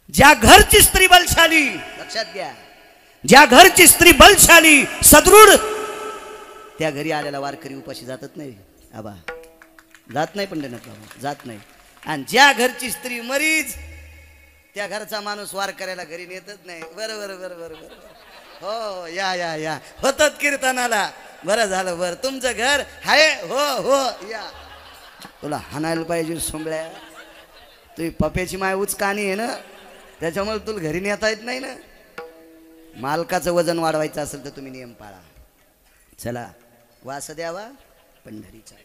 ज्या घरची स्त्री बलशाली, लक्षात घ्या, ज्या घरची स्त्री बलशाली सदृढ, त्या घरी आलेला वारकरी उपाशी जातच नाही. आबा जात नाही, पंढरनाथ बाबा जात नाही. आणि ज्या घरची स्त्री मरीज, त्या घरचा माणूस वारकऱ्याला घरी नेतच नाही. बरोबर बरोबर बरोबर. हो या या या होतात कीर्तनाला. बरं झालं बरं तुमचं घर हाय. हो हो या. तुला हाणायला पाहिजे सोंगळ्या. तुझी पप्याची माय उचकाणी आहे ना, त्याच्यामुळे तुला घरी नेता येत नाही ना. मालकाचं वजन वाढवायचं असेल तर तुम्ही नियम पाळा. चला वास द्यावा पंढरीचा.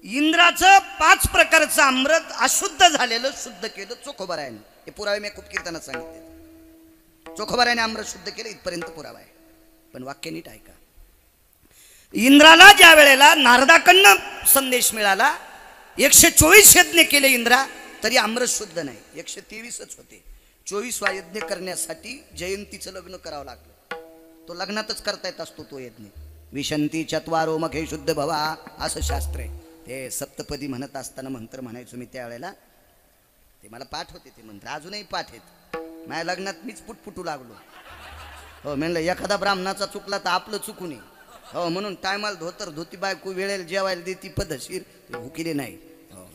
इंद्राचं 5 प्रकारचं अमृत अशुद्ध झालेलं शुद्ध केलं चोखोबारायाने. हे पुरावे मी खूप कीर्तनात सांगितले. चोखोबारायाने अमृत शुद्ध केलं इथपर्यंत पुरावा आहे. पण वाक्य नीट ऐका. इंद्राला ज्या वेळेला नारदाकडनं संदेश मिळाला 124 यज्ञ केले इंद्रा, तरी अमृत शुद्ध नाही. 123च होते. 24वा यज्ञ करण्यासाठी जयंतीचं लग्न करावं लागलं. तो लग्नातच करता येत असतो तो यज्ञ. विशंती चत्वारो मखे शुद्ध भवा असं शास्त्र आहे. ते सप्तपदी म्हणत असताना मंत्र म्हणायचो मी त्यावेळेला. ते मला पाठ होते ते मंत्र, अजूनही पाठ आहेत. माझ्या लग्नात मीच पुटपुटू लागलो. हो म्हणलं एखादा ब्राह्मणाचा चुकला तर आपलं चुकू नये. हो म्हणून टायमाला धोतर धोती बायको वेळेला जेवायला देती पद्धतशीर हुकिले नाही. हो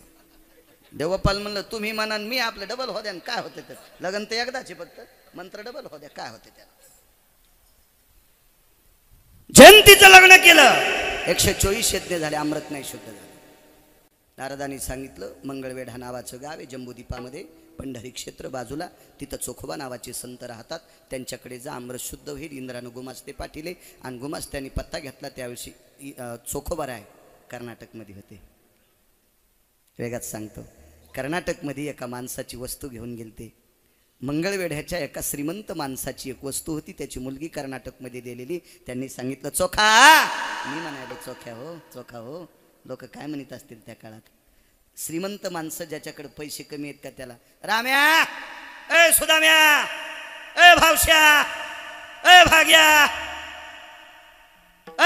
देवपाल म्हणलं तुम्ही म्हणा मी आपलं डबल हो द्या. काय होते तर लग्न तर एकदाचे फक्त मंत्र डबल हो द्या. काय होते त्याला? जयंतीचं लग्न केलं 124 यज्ञ झाले, अमृत नाही शुद्ध झालं. नारदांनी सांगितलं मंगळवेढा नावाचं गाव आहे जम्बूद्वीपामध्ये, पंढरी क्षेत्र बाजूला. तिथं चोखोबा नावाचे संत राहतात. त्यांच्याकडे जा अमृत शुद्ध होईल. इंद्रानं गुमास्ते पाठिले आणि गुमास्त्यांनी पत्ता घेतला. त्यावेळी चोखोबाराय कर्नाटकमध्ये होते. वेगात सांगतो. कर्नाटकमध्ये एका माणसाची वस्तू घेऊन गेलते. मंगळवेढ्याच्या एका श्रीमंत माणसाची एक वस्तू होती. त्याची मुलगी कर्नाटकमध्ये दिलेली. त्यांनी सांगितलं चोखा. मी म्हणाले चोख्या हो चोखा हो. लोक काय म्हणत असतील त्या काळात. श्रीमंत माणसं ज्याच्याकडे पैसे कमी आहेत का त्याला राम्या, ए सुदाम्या, ए भावश्या, ए भाग्या,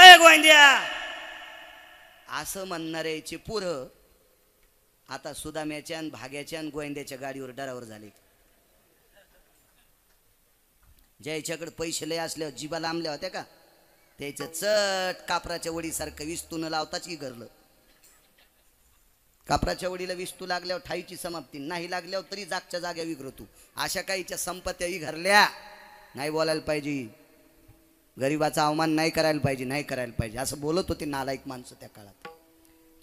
ए गोविंद्या असं म्हणणाऱ्याचे पुरं आता सुदाम्याच्या आणि भाग्याच्या आणि गोविंद्याच्या गाडीवर डरावर झाले. ज्याच्याकडे पैसे लय असल्यावर जिबा लांबल्या होत्या का, त्याचं चट कापराच्या वडीसारखं विस्तून लावताच घरलं. कापराच्या वडीला विस्तू लागल्यावर ठाईची समाप्ती, नाही लागल्यावर तरी जागच्या जाग्या विघ्रतू. अशा काहीच्या संपत्त्याही घरल्या. नाही बोलायला पाहिजे, गरिबाचा अवमान नाही करायला पाहिजे, नाही करायला पाहिजे असं बोलत होते नालायक माणसं त्या काळात.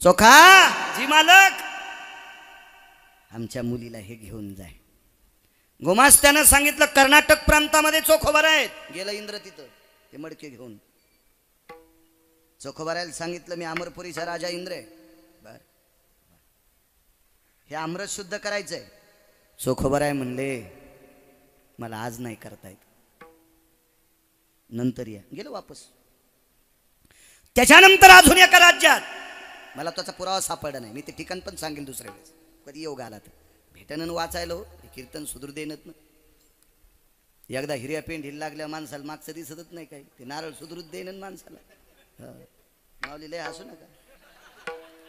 चोखा जी मालक आमच्या मुलीला हे घेऊन जाय. गोमास्त्यानं सांगितलं कर्नाटक प्रांतामध्ये चोखोबार आहेत. गेलं इंद्र तिथं ते मडके घेऊन. चोखोबारायला सांगितलं मी अमरपुरीचा राजा इंद्र आहे. बर हे अमृत शुद्ध करायचंय. चोखोबाराय म्हणले मला आज नाही करता येत, नंतर या. गेलो वापस. त्याच्यानंतर अजून एका राज्यात मला त्याचा पुरावा सापडला नाही. मी ते ठिकाण पण सांगेल दुसऱ्या वेळेस कधी योग आला तर. भेटणं वाचायला हो कीर्तन सुधरू देणत ना. एकदा हिऱ्या पेंड हिल लागल्या माणसाला मागचं दिसतच नाही काही. ते नारळ सुधरूच देणं माणसाला. माऊली लय हसू नका.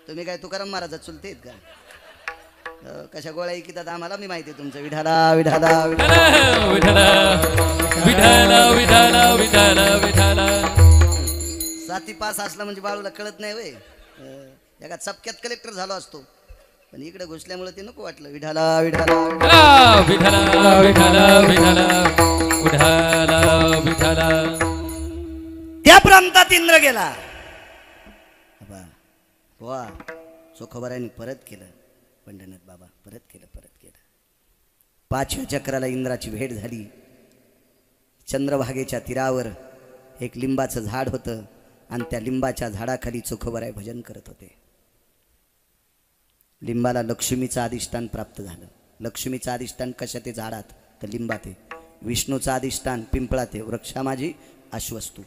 तुम्ही काय तुकाराम महाराजा चुलते आहेत का? कशा गोळ्या ऐकतात आम्हाला मी माहिती आहे तुमचं. विठाला विठाला विठाला विठाला विठाला विठाला विठाला. 7-5 असला म्हणजे बाळूला कळत नाही वय. एका चपक्यात कलेक्टर झालो असतो, पण इकडे घुसल्यामुळे ते नको वाटलं. विठाला विठाला विठाला विठाला विठाला विठाला. त्या प्रांतात इंद्र गेला. वा चोखोबारायांनी परत केलं. पंढरनाथ बाबा परत केलं. 5व्या चक्राला इंद्राची भेट झाली. चंद्रभागेच्या तीरावर एक लिंबाचं झाड होतं आणि त्या लिंबाच्या झाडाखाली चोखोबाराय भजन करत होते. लिंबाला लक्ष्मीचं अधिष्ठान प्राप्त झालं. लक्ष्मीचं अधिष्ठान कशात आहे? झाडात, तर लिंबात आहे. विष्णूचं अधिष्ठान पिंपळात आहे, वृक्षा माझी अश्वस्तू,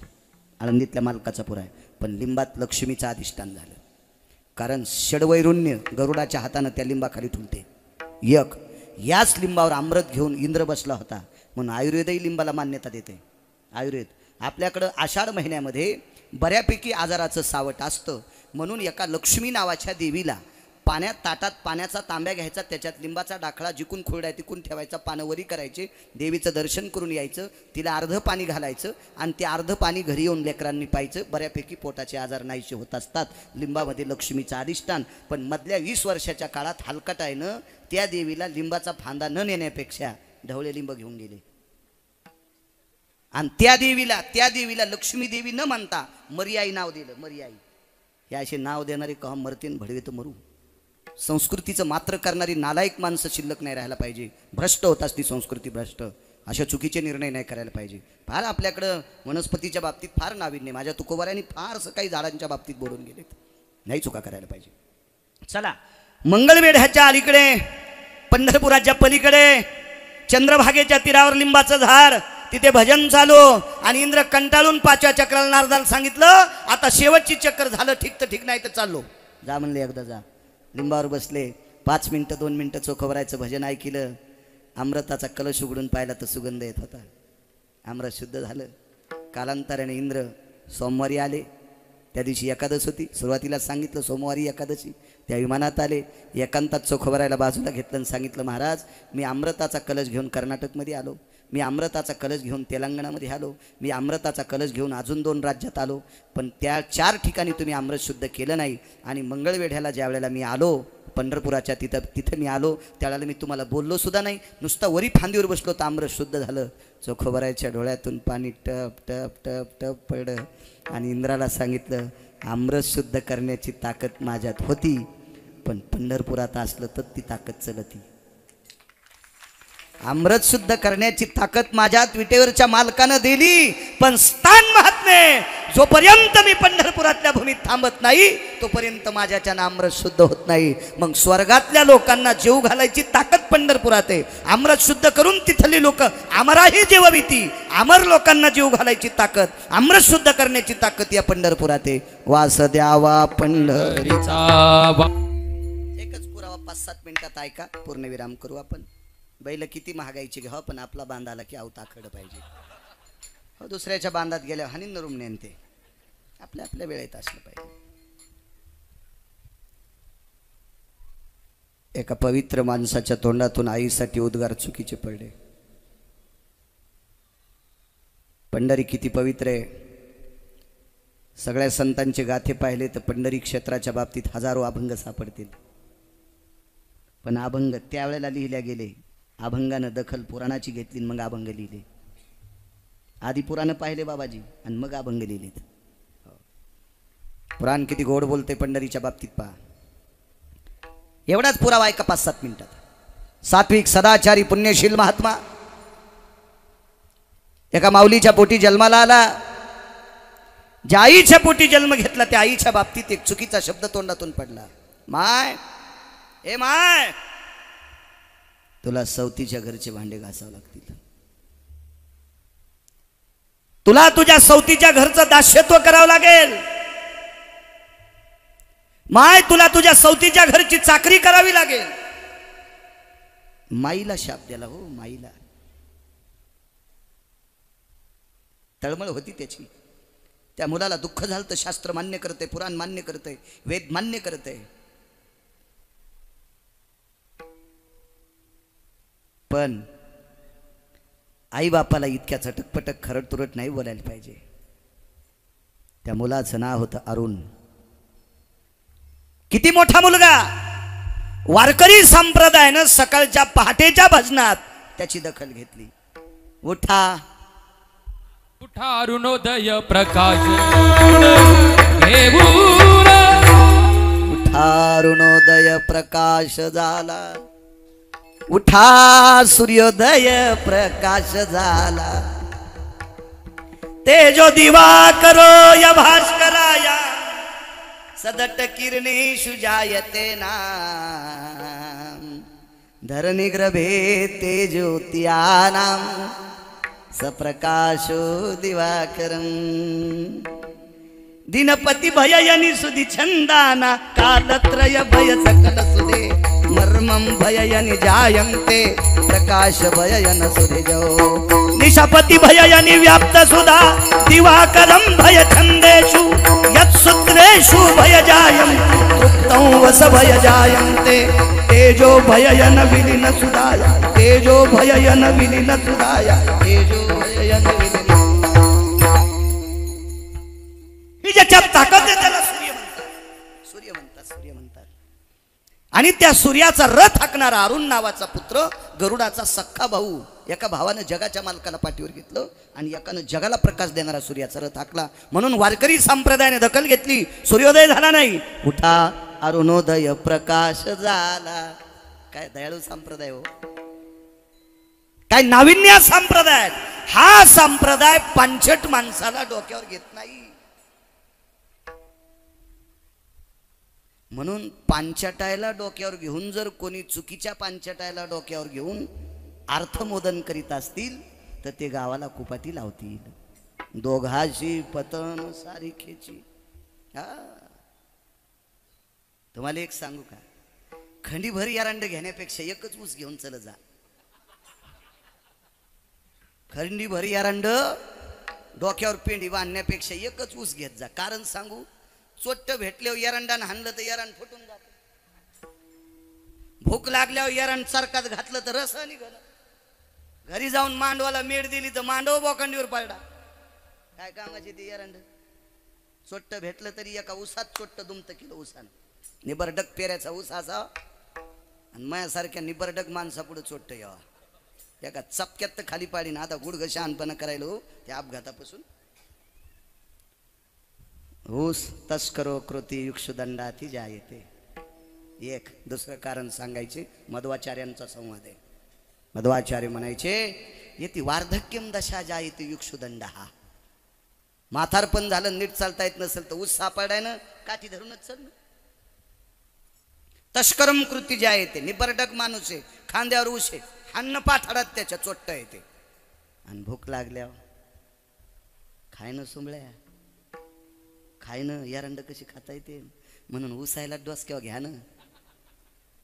आळंदीतल्या मालकाचा पुरा आहे. पण लिंबात लक्ष्मीचं अधिष्ठान झालं, कारण षडवैरुण्य गरुडाच्या हातानं त्या लिंबाखाली ठुलते. एक याच लिंबावर अमृत घेऊन इंद्र बसला होता, म्हणून आयुर्वेदही लिंबाला मान्यता देते. आयुर्वेद आपल्याकडं आषाढ महिन्यामध्ये बऱ्यापैकी आजाराचं सावट असतं, म्हणून एका लक्ष्मी नावाच्या देवीला पाण्यात, ताटात पाण्याचा तांब्या घ्यायचा, त्याच्यात लिंबाचा डाखळा जिकून खोरड्या तिकून ठेवायचा, पानं वरी करायचे, देवीचं दर्शन करून यायचं, तिला अर्ध पाणी घालायचं आणि ते अर्ध पाणी घरी येऊन लेकरांनी प्यायचं. बऱ्यापैकी पोटाचे आजार नाहीसे होत असतात. लिंबामध्ये लक्ष्मीचं अधिष्ठान. पण मधल्या 20 वर्षाच्या काळात हलकटायनं त्या देवीला लिंबाचा फांदा न नेण्यापेक्षा ढवळे लिंब घेऊन गेले आणि त्या देवीला लक्ष्मी देवी न म्हणता मर्याई नाव दिलं. मर्याई हे असे नाव देणारे का मरतीन भडवे तर मरू. संस्कृतीचं मात्र करणारी नालायक माणसं शिल्लक नाही राहायला पाहिजे. भ्रष्ट होत असती संस्कृती, भ्रष्ट. अशा चुकीचे निर्णय नाही करायला पाहिजे. फार आपल्याकडं वनस्पतीच्या बाबतीत फार नाविन्य. माझ्या तुकोबाऱ्यांनी फारसं काही झाडांच्या बाबतीत बोलून गेलेत. नाही चुका करायला पाहिजे. चला, मंगळवेढ्याच्या अलीकडे, पंढरपुराच्या पलीकडे, चंद्रभागेच्या तीरावर लिंबाचं झाड, तिथे भजन चालू आणि इंद्र कंटाळून 5व्या चक्राला नारदाला सांगितलं, आता शेवटची चक्कर झालं, ठीक तर ठीक, नाही तर चाललो. जा म्हणले, एकदा जा. लिंबावर बसले, 5 मिनटं 2 मिनटं चोखवरायचं भजन ऐकलं. अमृताचा कलश उघडून पाहिला तर सुगंध येत होता. अमृत शुद्ध झालं. कालांतराने इंद्र सोमवारी आले. त्या दिवशी एकादश होती. सुरुवातीला सांगितलं सोमवारी एकादशी. त्या विमानात आले, एकांतात चोखवरायला बाजूला घेतलं आणि सांगितलं, महाराज मी अमृताचा कलश घेऊन कर्नाटकमध्ये आलो, मी अमृताचा कलश घेऊन तेलंगणामध्ये आलो, मी अमृताचा कलश घेऊन अजून 2 राज्यात आलो, पण त्या 4 ठिकाणी तुम्ही अमृत शुद्ध केलं नाही. आणि मंगळवेढ्याला ज्या वेळेला मी आलो, पंढरपुराच्या तिथं मी आलो, त्यावेळेला मी तुम्हाला बोललो सुद्धा नाही, नुसता वरी फांदीवर बसलो तर अमृत शुद्ध झालं. चोखोबरायच्या डोळ्यातून पाणी टप टप टप टप पडलं आणि इंद्राला सांगितलं, अमृत शुद्ध करण्याची ताकद माझ्यात होती, पण पंढरपुरात असलं तर ती ताकद चलती. अमृत शुद्ध करण्याची ताकद माझ्यात विटेवरच्या मालकानं दिली, पण स्थान महात्मे, जोपर्यंत मी पंढरपुरातल्या भूमीत थांबत नाही तोपर्यंत माझ्याच्यानं अमृत शुद्ध होत नाही. मग स्वर्गातल्या लोकांना जीव घालायची ताकद पंढरपुरात आहे. अमृत शुद्ध करून तिथली लोक आमराही जीवविती, अमर लोकांना जीव घालायची ताकद, अमृत शुद्ध करण्याची ताकद या पंढरपुरात आहे. वास द्यावा पंढरीचा. एकच पुरावा 5-7 मिनिटात ऐका, पूर्णविराम करू आपण. बैल किती महागाईची घ्यावं, पण आपला बांध आला की आवता आखड पाहिजे. हो, दुसऱ्याच्या बांधात गेल्यावर हानीन रूम नेनते. आपल्या आपल्या वेळेत असलं पाहिजे. एका पवित्र माणसाच्या तोंडातून आईसाठी उद्गार चुकीचे पडले. पंढरी किती पवित्र आहे. सगळ्या संतांचे गाथे पाहिले तर पंढरी क्षेत्राच्या बाबतीत हजारो अभंग सापडतील, पण अभंग त्यावेळेला लिहिल्या गेले. अभंगानं दखल पुराणाची घेतली, मग अभंग लिहिले. आधी पुराण पाहिले बाबाजी आणि मग अभंग लिहिलेत. पुराण किती गोड बोलते पंढरीच्या बाबतीत पहा. एवढाच पुरावा ऐका 5-7 मिनिटात. सात्विक सदाचारी पुण्यशील महात्मा एका माऊलीच्या पोटी जन्माला आला. ज्या आईच्या पोटी जन्म घेतला त्या आईच्या बाबतीत एक चुकीचा शब्द तोंडातून पडला. माय, ए माय, तुला सवतीच्या घरचे भांडे घासावं लागतील, तुला तुझ्या सवतीच्या घरचं दास्यत्व करावं लागेल. माय, तुला तुझ्या सवतीच्या घरची चाकरी करावी लागेल. माईला शाप द्याला. हो, माईला तळमळ होती त्याची. त्या मुलाला दुःख झालं तर शास्त्र मान्य करते, पुराण मान्य करते, वेद मान्य करते, पण आई बापाला इतक्या चटकपटक खरड तुरट नाही बोलायला पाहिजे. त्या मुलाचं नाव होतं अरुण. किती मोठा मुलगा. वारकरी संप्रदायानं सकाळच्या पहाटेच्या भजनात त्याची दखल घेतली. उठा उठा अरुणोदय प्रकाश घेऊन, उठा अरुणोदय प्रकाश झाला, उठा सूर्योदय प्रकाश झाला, तेजो दिवा करो या भास्कराया, सदट किरणेषु जायते नाम, धरणिग्रभे तेजोत्यानां सप्रकाशो दिवाकरं दिनपति भययनि सुधि छंदाना कालत्रय भय सकल सुधे मर्मं भययनि जायन्ते प्रकाश भययन सुधिजो निशापति भययनि व्याप्त सुधा दिवाकरं भय छंदेषु यत्सूत्रेषु भय जायं तृप्तं वस भय जायन्ते तेजो भययन विलीन सुधाया तेजो भययन विलीन सुधाया तेजो भययन विलीन ही ज्याच्यात ताकद आहे त्याला सूर्य म्हणतात सूर्य म्हणतात सूर्य म्हणतात आणि त्या सूर्याचा रथ हाकणारा अरुण नावाचा पुत्र गरुडाचा सख्खा भाऊ एका भावानं जगाच्या मालकाला पाठीवर घेतलं आणि एकानं जगाला प्रकाश देणारा सूर्याचा रथ हाकला म्हणून वारकरी संप्रदायाने दखल घेतली सूर्योदय झाला नाही उठा अरुणोदय प्रकाश झाला काय दयाळू संप्रदाय हो काय नाविन्य संप्रदाय हा संप्रदाय पांचट माणसाला डोक्यावर घेत नाही म्हणून पांचटायला डोक्यावर घेऊन जर कोणी चुकीच्या पांचटायला डोक्यावर घेऊन अर्थमोदन करीत असतील तर ते गावाला कुपाती लावतील दोघाशी पतन सारिखेची हा तुम्हाला एक सांगू का खंडीभर यारांड घेण्यापेक्षा एकच ऊस घेऊन चल जा खंडीभर यारांड डोक्यावर पेंडी बांधण्यापेक्षा एकच ऊस घेत जा कारण सांगू चोट्ट भेटल्यावर एरंडानं हाणलं तर एरण फुटून जात भूक लागल्यावर एरण सरकात घातलं तर रस निघालं घरी जाऊन मांडवाला मेड दिली तर मांडव बोकांडीवर पडला काय कामाची ती एरंड चोट्ट भेटलं तरी एका उसात चोट्ट दुमत किलो उसानं निबरडक पेऱ्याचा ऊस असा आणि माझ्यासारख्या निबरडक माणसा पुढे चोट्ट यावा एका चपक्यात तर खाली पाडी ना आता गुडघ शहाणपणा करायलो त्या अपघातापासून ऊस तस्करो कृती युक्षुदंडाती जायते एक दुसरं कारण सांगायचे मध्वाचार्यांचा संवाद आहे मध्वाचार्य म्हणायचे येते वार्धक्यम दशा जायते युक्षुदंड हा म्हातारपण झालं नीट चालता येत नसेल तर ऊस सापडाय ना काठी धरूनच चल तस्करम कृती जायते निबरडक माणूस आहे खांद्यावर ऊस आहे अन्न पाठाडात त्याच्या चोट्ट येते आणि भूक लागल्यावर खायनं सुंबळ्या खायनं यारंड कशी खाता येते म्हणून उसायला डोसक्यावर घ्या ना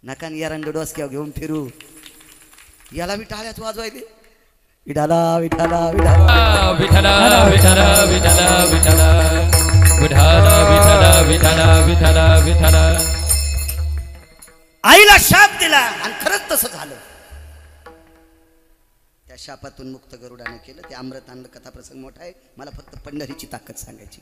नका यारंड डोसक्यावर घेऊन फिरू याला मी टाळ्यात वाजवायले विठाला विठाला विठाला विठाला विठाला विठाला विठाला विठाला विठाला विठाला विठाला विठाला आईला शाप दिला आणि खरंच तसं झालं त्या शापातून मुक्त गरुडाने केलं ते अमृत आणलं कथाप्रसंग मोठा आहे मला फक्त पंढरीची ताकद सांगायची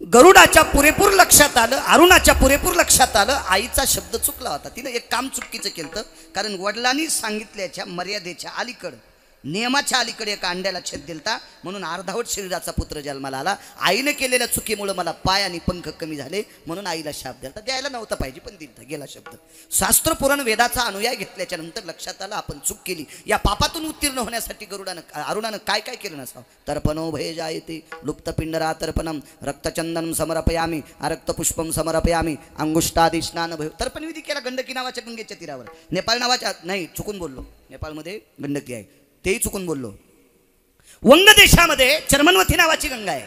गरुडाच्या पुरेपूर लक्षात आलं अरुणाच्या पुरेपूर लक्षात आलं आईचा शब्द चुकला होता तिने एक काम चुकीचं केलं कारण वडिलांनी सांगितल्याच्या मर्यादेच्या अलीकडं नियमाच्या अलीकडे एका अंड्याला छेद दिलता म्हणून अर्धावट शरीराचा पुत्र जन्माला आला आईने केलेल्या चुकीमुळे मला पाय आणि पंख कमी झाले म्हणून आईला शाप दिलता द्यायला नव्हता पाहिजे पण दिलता गेला शब्द शास्त्र पुराण वेदाचा अनुयाय घेतल्याच्या नंतर लक्षात आलं आपण चूक केली या पापातून उत्तीर्ण होण्यासाठी अरुणानं काय काय केलं नसावं तर्पणो भय जायते लुप्तपिंडरा तर्पणम रक्तचंदनम समर्पयामी रक्तपुष्पम समर्पयामी अंगुष्टादि स्नान भय तर्पण विधी केला गंडकी नावाच्या गंगेच्या तीरावर नेपाळ नावाच्या नाही चुकून बोललो नेपाळमध्ये गंडकी आहे तेही चुकून बोललो वंग देशामध्ये चर्मनवती नावाची गंगा आहे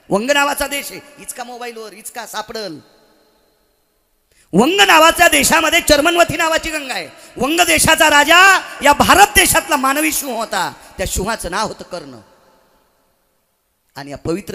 वंग नावाचा देश आहे इचका मोबाईलवर इचका सापडल वंग नावाच्या देशामध्ये चर्मनवती नावाची गंगा आहे वंग देशाचा राजा या भारत देशातला मानवी सिंह होता त्या सिंहाचं नाव होतं कर्ण आणि या पवित्र